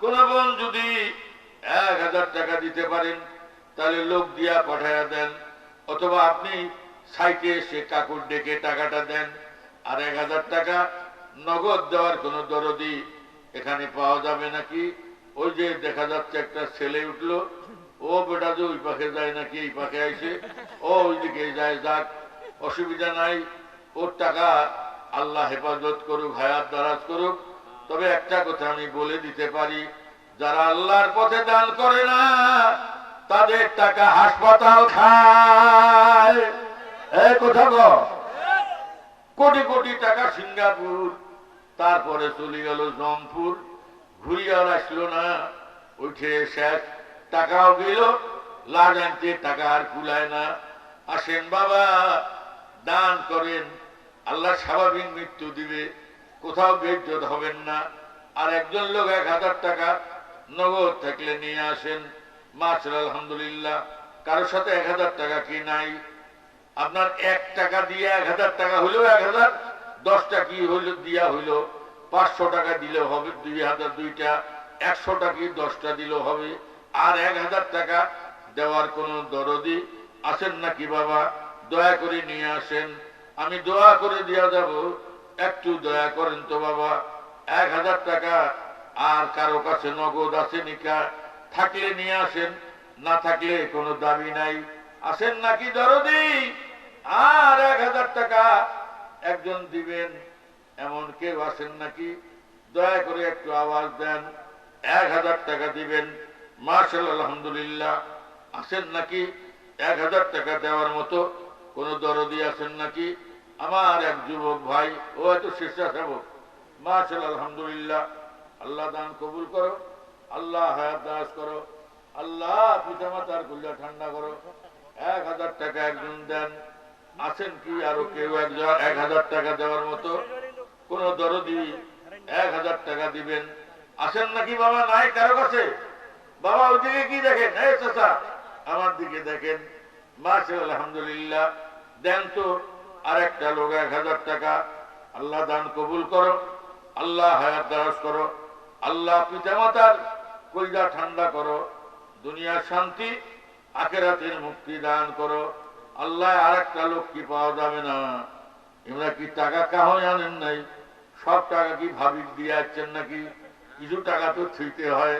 Speaker 1: কোন বোন যদি 1,000 টাকা দিতে পারেন তাহলে লোক দিয়া পাঠায়া দেন, অথবা আপনি সাইটে এসে কাকুর ডেকে টাকাটা দেন। আর 1,000 টাকা নগদ দেওয়ার কোন দরদি এখানে পাওয়া যাবে নাকি? ওই যে দেখা যাচ্ছে একটা ছেলে উঠলো, ও বেটা যে ওই পাখে যায় নাকি এই পাখে আইসে, ও ওইদিকে যায়, যাক অসুবিধা নাই। ওর টাকা আল্লাহ হেফাজত করুক, হায়াত দারাজ করুক। তবে একটা কথা আমি বলে দিতে পারি, যারা আল্লাহর পথে দান করে না তাদের টাকা হাসপাতাল খায়। এই কথা গো, কোটি কোটি টাকা সিঙ্গাপুর, তারপরে চলে গেল জমপুর, ঘুরিয়ে আসলো না, উঠে শেষ, টাকাও গেল, লাজ আনতে টাকা আর কুলায় না। আসেন বাবা, দান করেন, আল্লাহ স্বাভাবিক মৃত্যু দিবে, কোথাও বেজ্জত হবেন না। আর একজন লোক 1,000 টাকা নগদ থাকলে নিয়ে আসেন। মাশাআল্লাহ আলহামদুলিল্লাহ। কারোর সাথে 1,000 টাকা কি নাই? আপনার 1 টাকা দিয়ে 1,000 টাকা হইলো 1,000, 10টা কি হইলো দিয়া হইলো 500 টাকা দিলেও হবে, 2,000 দুইটা, 100 টাকা 10টা দিলেও হবে। আর 1,000 টাকা দেওয়ার কোন দরদি আছেন নাকি বাবা? দয়া করে নিয়ে আসেন, আমি দোয়া করে দিয়া যাব। একটু দয়া করেন তো বাবা। 1,000 টাকা আর কারো কাছে নগদ আছে নিকা? থাকলে নিয়ে আসেন, না থাকলে কোনো দাবি নাই। আসেন নাকি দরদি? আর 1000 টাকা একজন দিবেন এমন কেউ আসেন নাকি? দয়া করে একটু আওয়াজ দেন। 1000 টাকা দিবেন। মাশাআল্লাহ, আলহামদুলিল্লাহ। আসেন নাকি? 1000 টাকা দেওয়ার মতো কোন দরদি আছেন নাকি? আমার এক যুবক ভাই, ও এত স্বেচ্ছাসেবক। মাশাআল্লাহ, আলহামদুলিল্লাহ। আল্লাহ দান কবুল করো, আল্লাহ হায়াত দারাজ করো, আল্লাহ পিতামাতার কলিজা ঠান্ডা করো। 1000 টাকা একজন দেন। আছেন কি আরো কেউ একজন 1000 টাকা দেওয়ার মতো কোন দরদি? 1000 টাকা দিবেন। আসেন নাকি বাবা? নাই কারো কাছে? বাবা ওইদিকে কি দেখেন? এই চাচা আমার দিকে দেখেন। মাশাআল্লাহ, আলহামদুলিল্লাহ। দেন তো আরেকটা লোক 1000 টাকা। আল্লাহ দান কবুল করো, আল্লাহ হায়াত দারাজ করো, আল্লাহ পিতামাতার কলিজা ঠান্ডা করো, দুনিয়ার শান্তি আখিরাতের মুক্তি দান করো। আল্লাহ আরেকটা লোক কি পাওয়া যাবে না? এমরা কি টাকা কাহয় আনেন নাই? সব টাকা কি ভাবিক দিয়ে আসছেন নাকি? কিছু টাকা তো ছুঁইতে হয়।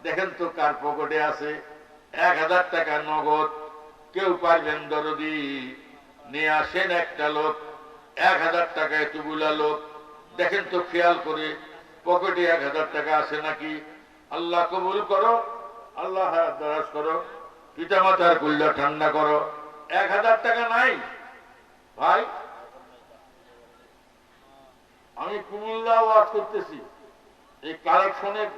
Speaker 1: দেখেন তো কার পকেটে আছে। 1000 টাকা নগদ কেউ পারবেন দরদি? নিয়ে আসেন একটা লোক। 1000 টাকা এতগুলা লোক, দেখেন তো খেয়াল করে পকেটে 1000 টাকা আছে নাকি? আল্লাহ কবুল করো, আল্লাহ হায়াত দারাজ করো, পিতামাতার কলিজা ঠান্ডা করো। 1000 টাকা নাই ভাই? আমি কুমিল্লা ওয়াজ করতেছি, এই কালেকশনের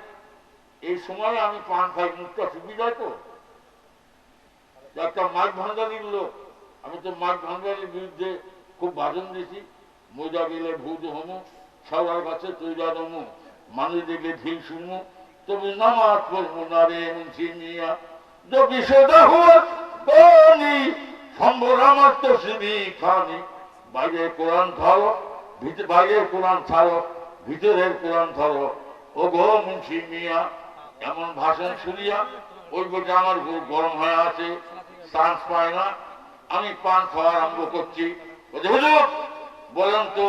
Speaker 1: এই সময় আমি পান খাই, মুখটা সুবিধা তো। একটা মাইক ভান্ডারির লোক, আমি তো মাইক ভান্ডারির বিরুদ্ধে খুব ভাষণ দিয়েছি। মজা গেলে ভূত হমু, সবার কাছে তৈরা দমু, মানুষ দেখলে ঢিল শুনমু, তবে নামাজ পড়বো না রে মুন্সি মিয়া। যদি সোজা হুয়া বলি সম্ভব আমার তো সিবি খানি। বাইরে কোরআন ধরো, বাইরের কোরআন ছাড়ো, ভিতরের কোরআন ধরো। ও গো মুন্সি মিয়া, এমন ভাষণ শুনিয়া ওই বইটা আমার গরম হয়ে আছে, চান্স পায় না। আমি পান খাওয়া আরম্ভ করছি। হুজুর বলেন তো,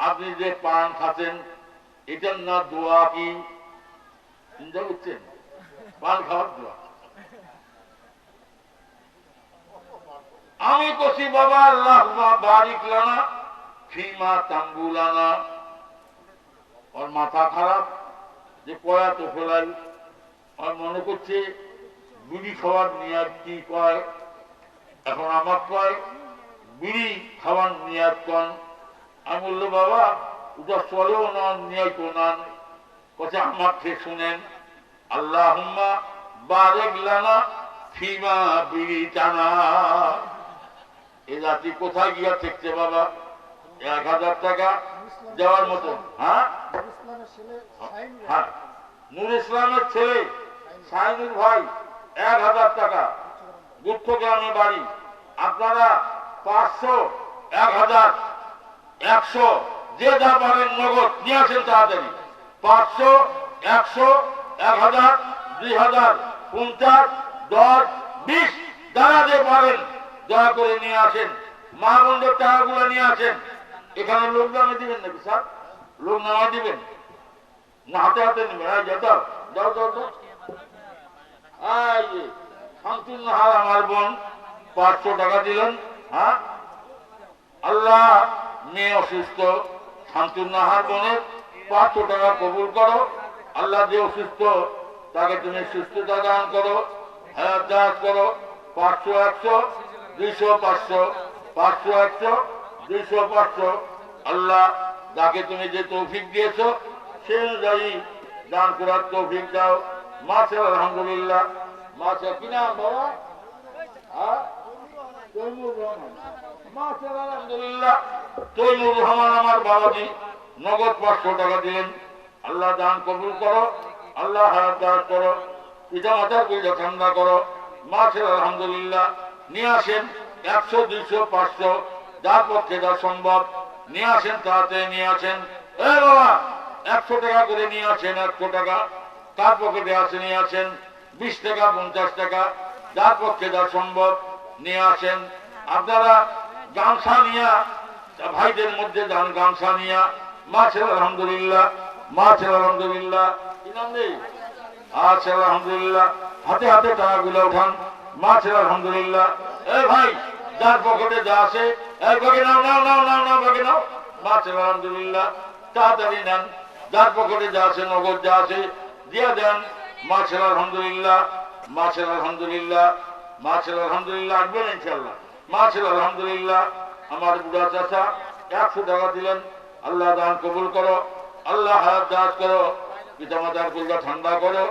Speaker 1: আপনি যে পান খাচ্ছেন এটার না দোয়া কি? চিন্তা করছেন? পান খাওয়ার দোয়া। আমি কছি বাবা আল্লাহ বারিক লানা ফিমা তাম্বুলানা। ওর মাথা খারাপ যে পয়া তো ফেলাই। আর মনে করছে বিড়ি খাওয়ার নিয়াদ কি কয়। এখন আমার কয় বিড়ি খাওয়ার নিয়াদ কন। আমি বললো বাবা ওটা চলেও না, নিয়াই তো নান। কথা আমার থেকে শুনেন, আল্লাহুম্মা বারিক লানা ফিমা বিড়ি টানা। এ জাতি কোথায় গিয়া থাকছে বাবা? 1000 টাকা দেওয়ার মতো। হ্যাঁ হ্যাঁ, নুর ইসলামের ছেলে শাহিনুর ভাই 1000 টাকা, গুপ্ত গ্রামে বাড়ি। আপনারা 500, 1000, 100 যে যা পারেন নগদ নিয়ে আসেন তাড়াতাড়ি। 500, 100, 1000, 2000, 50, 10, 20 যারা যে পারেন দয়া করে নিয়ে আসেন। মা বোনদের টাকাগুলো নিয়ে আসেন। এখানে লোক নামে দিবেন নাকি স্যার? লোক নামা দিবেন না, হাতে হাতে নেবেন। যাও যাও যাও যাও। শামসুন্নাহার আমার বোন 500 টাকা দিলেন। হ্যাঁ, আল্লাহ মেয়ে অসুস্থ, শামসুন্নাহার বোনের 500 টাকা কবুল করো। আল্লাহ যে অসুস্থ তাকে তুমি সুস্থতা দান করো, হায়াত দান করো। 500, 100, 200, 500, 500, 100, 200, 500। আল্লাহ যাকে তুমি যে তৌফিক দিয়েছো সে অনুযায়ী দান করার তৌফিক দাও। মাশাআল্লাহ, আলহামদুলিল্লাহ। মাশা কি নাম বাবা? তৈমুর রহমান। মাশাআল্লাহ, আলহামদুলিল্লাহ। তৈমুর রহমান আমার বাবাজি নগদ 500 টাকা দিলেন। আল্লাহ দান কবুল করো, আল্লাহ হায়াত দান করো, পিতা মাতার কলিজা ঠান্ডা করো। মাশাআল্লাহ, আলহামদুলিল্লাহ। নিয়ে আসেন 100, 200, 500 যার পক্ষে যা সম্ভব নিয়ে আসেন, তাড়াতাড়ি নিয়ে আসেন। এ বাবা 100 টাকা করে নিয়ে আসেন। 100 টাকা কার পকেটে আছে নিয়ে আসেন। 20 টাকা, 50 টাকা যার পক্ষে যা সম্ভব নিয়ে আসেন। আপনারা গামছা নিয়া ভাইদের মধ্যে যান, গামছা নিয়া। মাশাআল্লাহ, আলহামদুলিল্লাহ। মাশাআল্লাহ, আলহামদুলিল্লাহ। কি নাম নেই? আচ্ছা আলহামদুলিল্লাহ, হাতে হাতে টাকাগুলো উঠান। মাছের আলহামদুলিল্লাহ। এ ভাই, যার পকেটে যা আছে এক ভাগে নাও, নাও নাও নাও নাও, ভাগে নাও। মাছের আলহামদুলিল্লাহ, তাড়াতাড়ি নেন। যার পকেটে যা আছে, নগদ যা আছে দিয়ে দেন। মাছের আলহামদুলিল্লাহ, মাছের আলহামদুলিল্লাহ, মাছের আলহামদুলিল্লাহ। আসবেন ইনশাল্লাহ। মাছের আলহামদুলিল্লাহ। আমার বুড়া চাচা 100 টাকা দিলেন। আল্লাহ দান কবুল করো, আল্লাহ হায়াত দারাজ করো, পিতামাতার কল্যাণ ঠান্ডা করো,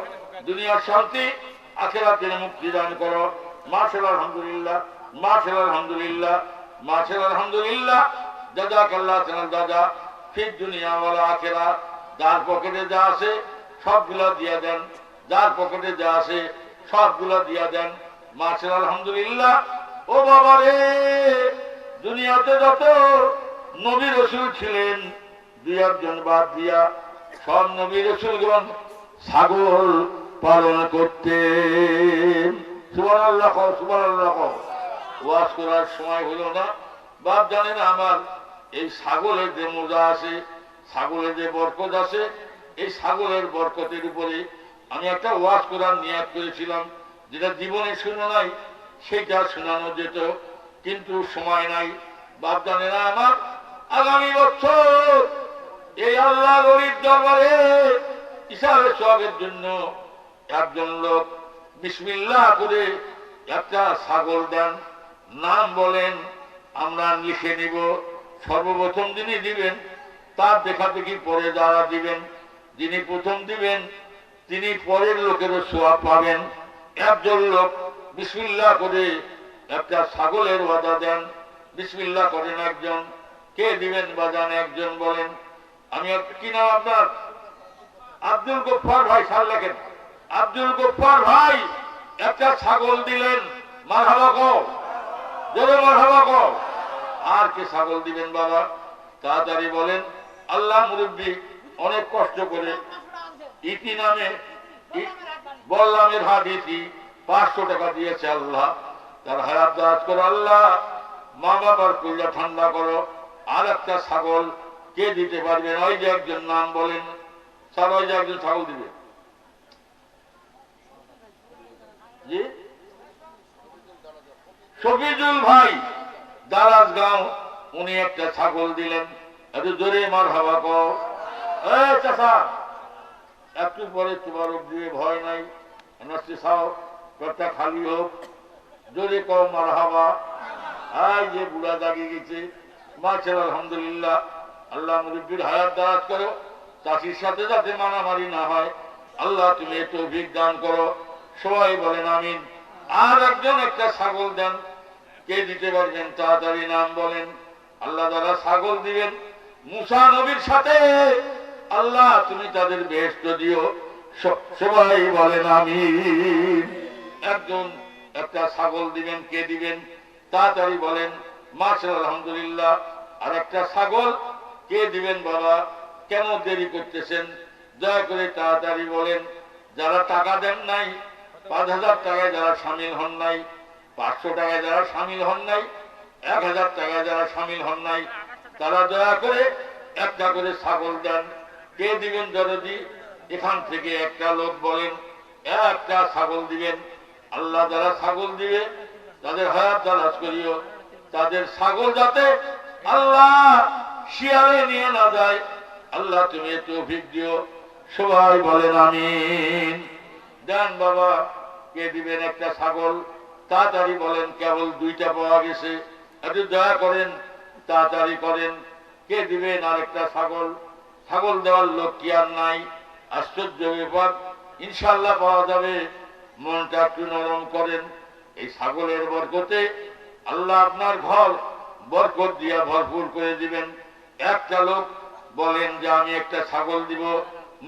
Speaker 1: দুনিয়ার শান্তি আখিরাতের মুক্তি দান করো। মাশাআল্লাহ আলহামদুলিল্লাহ, মাশাআল্লাহ আলহামদুলিল্লাহ, মাশাআল্লাহ আলহামদুলিল্লাহ। জাযাকাল্লাহ খাইরান দাদা ফিদ দুনিয়া ওয়াল আখিরাত। যার পকেটে যা আছে সবগুলা দিয়ে দেন, যার পকেটে যা আছে সবগুলা দিয়ে দেন। মাশাআল্লাহ আলহামদুলিল্লাহ। ও বাবা রে, দুনিয়াতে যত নবী রাসূল ছিলেন, 2 জন বাদ দিয়া সব নবী রাসূলগণ ছাগল পালন করতেন। সুবহানাল্লাহ, সুবহানাল্লাহ। ওয়াজ করার সময় হলো না। বাপ জানেন, আমার এই ছাগলের যে মজা আছে, ছাগলের যে বরকত আছে, এই ছাগলের বরকতের উপরে আমি একটা ওয়াজ করার নিয়াত করেছিলাম, যেটা জীবনে শুনে নাই, সেটা শোনানো যেত, কিন্তু সময় নাই। বাপ জানে না, আমার আগামী বছর এই আল্লাহ ওলির দরবারে ইশারে সওয়াবের জন্য একজন লোক বিসমিল্লাহ করে একটা ছাগল দেন, নাম বলেন, আমরা লিখে নিব। সর্বপ্রথম যিনি দিবেন তার দেখা দেখি পরে যারা দিবেন, যিনি প্রথম দিবেন তিনি পরের লোকেরও সোয়াব পাবেন। একজন লোক বিসমিল্লাহ করে একটা ছাগলের ওয়াদা দেন। বিসমিল্লাহ করেন একজন, কে দিবেন বাজান? একজন বলেন। আমি কি নাম আপনার? আব্দুল গফফার ভাই, সাল লেখেন। আব্দুল গফফার ভাই একটা ছাগল দিলেন। মারহাবা কও, জোরে মারহাবা কও। আর কে ছাগল দিবেন বাবা? তাড়াতাড়ি বলেন। আল্লাহ মুরব্বী অনেক কষ্ট করে ইতি নামে বললামের হাট ইতি 500 টাকা দিয়েছে। আল্লাহ তার হায়াত দারাজ করো, আল্লাহ মা বাবার কল্যাণ ঠান্ডা করো। আর একটা ছাগল কে দিতে পারবেন? ওই যে একজন নাম বলেন স্যার, ওই যে একজন ছাগল দিবে। জি, শফিজুল ভাই দারাজ গাঁও, উনি একটা ছাগল দিলেন। একটু জোরে মারহাবা কও। এই চাচা, একটু পরে তোমার দিয়ে ভয় নাই, নাচতে চাও, পেটটা খালি হোক, জোরে কও মারহাবা। এই যে বুড়া দাগিয়ে গেছে। মাশাআল্লাহ আলহামদুলিল্লাহ। আল্লাহ মুরব্বির হায়াত দারাজ করো, চাষির সাথে যাতে মারামারি না হয়, আল্লাহ তুমি তৌফিক দান করো। সবাই বলেন আমিন। আর একজন একটা ছাগল দেন, কে দিতে পারবেন? তাড়াতাড়ি নাম বলেন। আল্লাহ যারা ছাগল দিবেন মুসা নবীর সাথে, আল্লাহ তুমি তাদের বেহেশত দিও। সবাই বলেন আমিন। একজন একটা ছাগল দিবেন, কে দিবেন? তাড়াতাড়ি বলেন। মাশাআল্লাহ আলহামদুলিল্লাহ। আর একটা ছাগল কে দিবেন বাবা? কেন দেরি করতেছেন? দয়া করে তাড়াতাড়ি বলেন। যারা টাকা দেন নাই, 5000 টাকায় যারা সামিল হন নাই, 500 টাকায় যারা সামিল হন নাই, 1000 টাকায় যারা সামিল হন নাই, তারা দয়া করে একটা করে ছাগল দেন। কে দিবেন দরদি? এখান থেকে একটা লোক বলেন, একটা ছাগল দিবেন। আল্লাহ যারা ছাগল দিবে তাদের হায়াত দারাজ করিও, তাদের ছাগল যাতে আল্লাহ শিয়ালে নিয়ে না যায়, আল্লাহ তুমি তৌফিক দিও। সবাই বলেন আমিন। দেন বাবা, কে দিবেন একটা ছাগল? তাড়াতাড়ি বলেন। কেবল 2টা পাওয়া গেছে, একটু দয়া করেন, তাড়াতাড়ি করেন। কে দিবেন আর একটা ছাগল? ছাগল দেওয়ার লোক কি আর নাই? আশ্চর্য ব্যাপার। ইনশাআল্লাহ পাওয়া যাবে। মনটা একটু নরম করেন। এই ছাগলের বরকতে আল্লাহ আপনার ঘর বরকত দিয়া ভরপুর করে দিবেন। একটা লোক বলেন যে আমি একটা ছাগল দিব,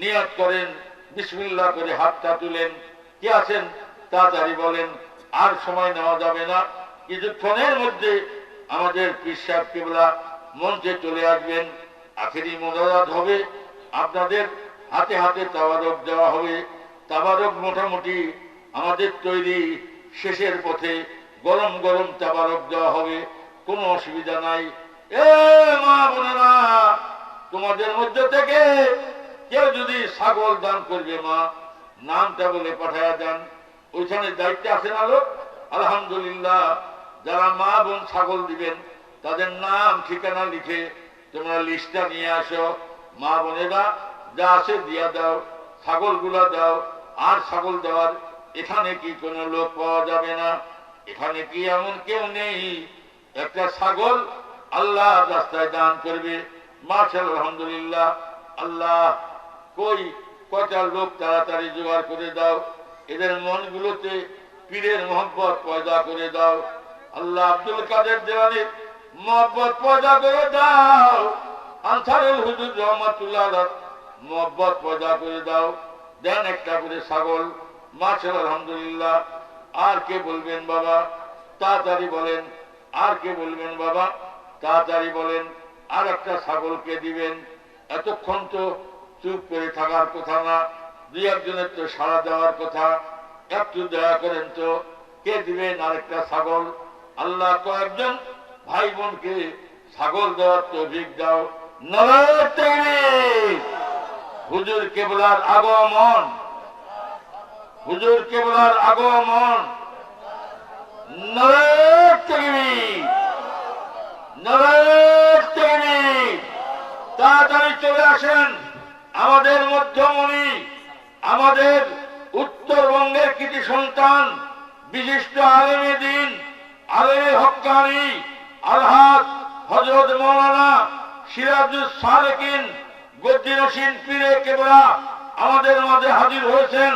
Speaker 1: নিয়ত করেন, বিসমিল্লাহ করে হাতটা তুলেন। কি আছেন? তাড়াতাড়ি বলেন। আর সময় নেওয়া যাবে না, কিছুক্ষণের মধ্যে আমাদের পীর সাহেব কিবলা মঞ্চে চলে আসবেন। আখেরি মোনাজাত হবে, আপনাদের হাতে হাতে তাবারক দেওয়া হবে। তাবারক মোটামুটি আমাদের তৈরি, শেষের পথে গরম গরম তাবারক দেওয়া হবে, কোনো অসুবিধা নাই। এ মা বোনেরা, তোমাদের মধ্যে থেকে কেউ যদি ছাগল দান করবে, মা নামটা বলে পাঠায়া দেন। ওইখানে দায়িত্বে আছেন আলো আলহামদুলিল্লাহ। যারা মা বোন ছাগল দিবেন তাদের নাম ঠিকানা লিখে তোমরা লিস্টটা নিয়ে আসো। মা বোনেরা যা আছে দিয়া দাও, ছাগলগুলা দাও। আর ছাগল দেওয়ার এখানে কি কোনো লোক পাওয়া যাবে না? এখানে কি এমন কেউ নেই একটা ছাগল আল্লাহ রাস্তায় দান করবে? মাশাআল্লাহ আলহামদুলিল্লাহ। আল্লাহ কই কয়টা লোক তাড়াতাড়ি জোগাড় করে দাও, এদের মনগুলোতে পীরের মোহব্বত পয়দা করে দাও। আল্লাহ আব্দুল কাদের জিলানীর মোহব্বত পয়দা করে দাও। আনসারুল হুজুর রহমাতুল্লাহ আলাইহি মোহব্বত পয়দা করে দাও। দেন একটা করে ছাগল। মাশাআল্লাহ আলহামদুলিল্লাহ। আর কে বলবেন বাবা? তাড়াতাড়ি বলেন। আর কে বলবেন বাবা? তাড়াতাড়ি বলেন। আর একটা ছাগলকে দিবেন। এতক্ষণ তো চুপ করে থাকার কথা না, দুই একজনের তো সাড়া দেওয়ার কথা। একটু দয়া করেন তো, কে দিবেন আরেকটা ছাগল? আল্লাহ কয়েকজন ভাই বোনকে ছাগল দেওয়ার তৌফিক দাও। নারায়ে তাকবীর। হুজুর কেবলার আগমন, হুজুর কেবলার আগমন। নারায়ে তাকবীর, নারায়ে তাকবীর। তাড়াতাড়ি চলে আসেন আমাদের মধ্যমণি, আমাদের উত্তরবঙ্গের কৃতি সন্তান, বিশিষ্ট আলেমে দ্বীন, আলেমে হক্কানি আলহাজ হযরত মাওলানা সিরাজুস সালেকিন গদ্দিনশীন পীরে কেবলা আমাদের মাঝে হাজির হয়েছেন।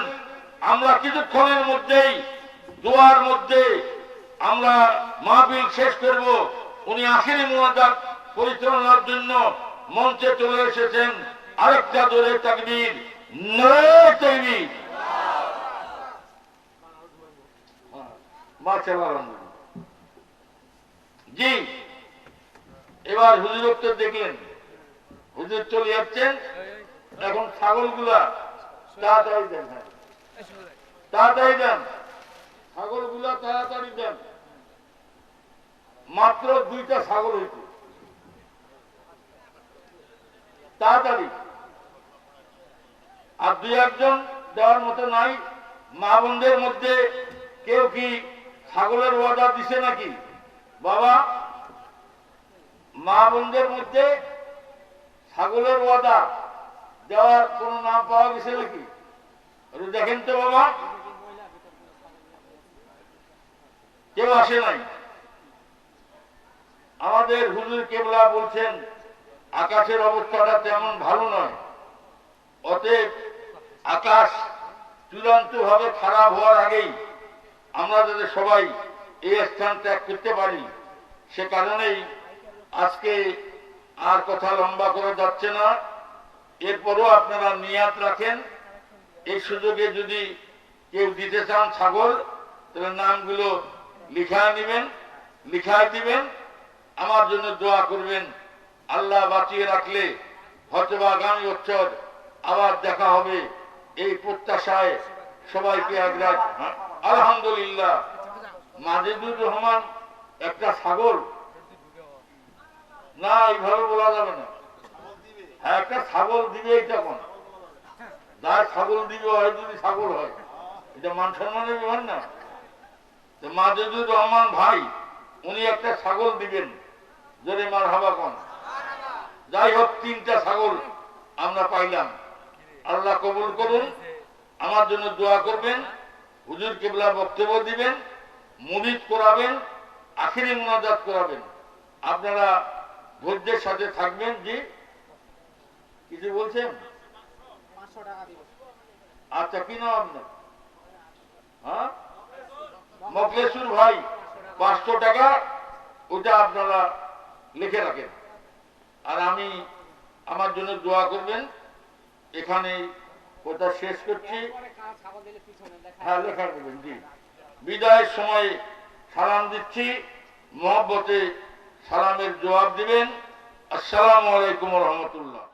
Speaker 1: আমরা কিছুক্ষণের মধ্যেই দোয়ার মধ্যে আমরা মাহফিল শেষ করব। উনি আখিরি মুনাজাত পরিচালনার জন্য মঞ্চে চলে এসেছেন। আরেকটা জোরে তাকবীর, নারায়ে তাকবীর। মাশাআল্লাহ। জি, এবার হুজুর উত্তর দেখলেন। হুজুর চলে যাচ্ছেন। এখন ছাগলগুলা তাড়াতাড়ি দেন, তাড়াতাড়ি দেন, ছাগলগুলা তাড়াতাড়ি দেন। মাত্র 2টা ছাগল হয়েছে, তাড়াতাড়ি। আর 2-1জন দেওয়ার মতো নাই। মা বোনদের মধ্যে কেউ কি ছাগলের ওয়াদা দিছে নাকি বাবা? মা বোনদের মধ্যে ছাগলের ওয়াদা দেওয়ার কোন নাম পাওয়া গেছে নাকি? দেখেন তো বাবা, কেউ আসে নাই। আমাদের হুজুর কেবলা বলছেন আকাশের অবস্থাটা তেমন ভালো নয়, অতএব আকাশ চূড়ান্ত ভাবে খারাপ হওয়ার আগেই আমরা যাতে সবাই এই স্থান ত্যাগ করতে পারি, সে কারণেই আজকে আর কথা লম্বা করে যাচ্ছে না। এরপরও আপনারা নিয়াত রাখেন, এই সুযোগে যদি কেউ দিতে চান ছাগল, তাহলে নামগুলো লিখায় নেবেন, লিখায় দিবেন, আমার জন্য দোয়া করবেন। আল্লাহ বাঁচিয়ে রাখলে হয়তো আগামী বছর আবার দেখা হবে, এই প্রত্যাশায় সবাইকে আগ্রাহ। আলহামদুলিল্লাহ। মাজেদুর রহমান একটা ছাগল না, এইভাবে বলা যাবে না। হ্যাঁ, একটা ছাগল দিবে। এইটা কোন যার ছাগল দিবে হয়, যদি ছাগল হয়, এটা মান সম্মানের ব্যাপার না। মাজেদুর রহমান ভাই উনি একটা ছাগল দিবেন, জোরে মারহাবা কোন। যাই হোক, 3টা ছাগল আমরা পাইলাম। আল্লাহ কবুল করুন। আমার জন্য দোয়া করবেন, হুজুর কেবলা বক্তব্য দিবেন, মুরিদ করাবেন, আখিরি মুনাজাত করাবেন। আপনারা ধৈর্যের সাথে থাকবেন। জি, কিছু বলছেন? আচ্ছা, কি নাম আপনার? হ্যাঁ, মকলেশুর ভাই। 500 টাকা ওটা আপনারা লিখে রাখেন। আর আমি আমার জন্য দোয়া করবেন। এখানে ওটা শেষ করছি। হ্যাঁ, লেখা দেবেন। জি, বিদায়ের সময় সালাম দিচ্ছি, মহব্বতে সালামের জবাব দিবেন। আসসালামু আলাইকুম ওয়া রাহমাতুল্লাহ।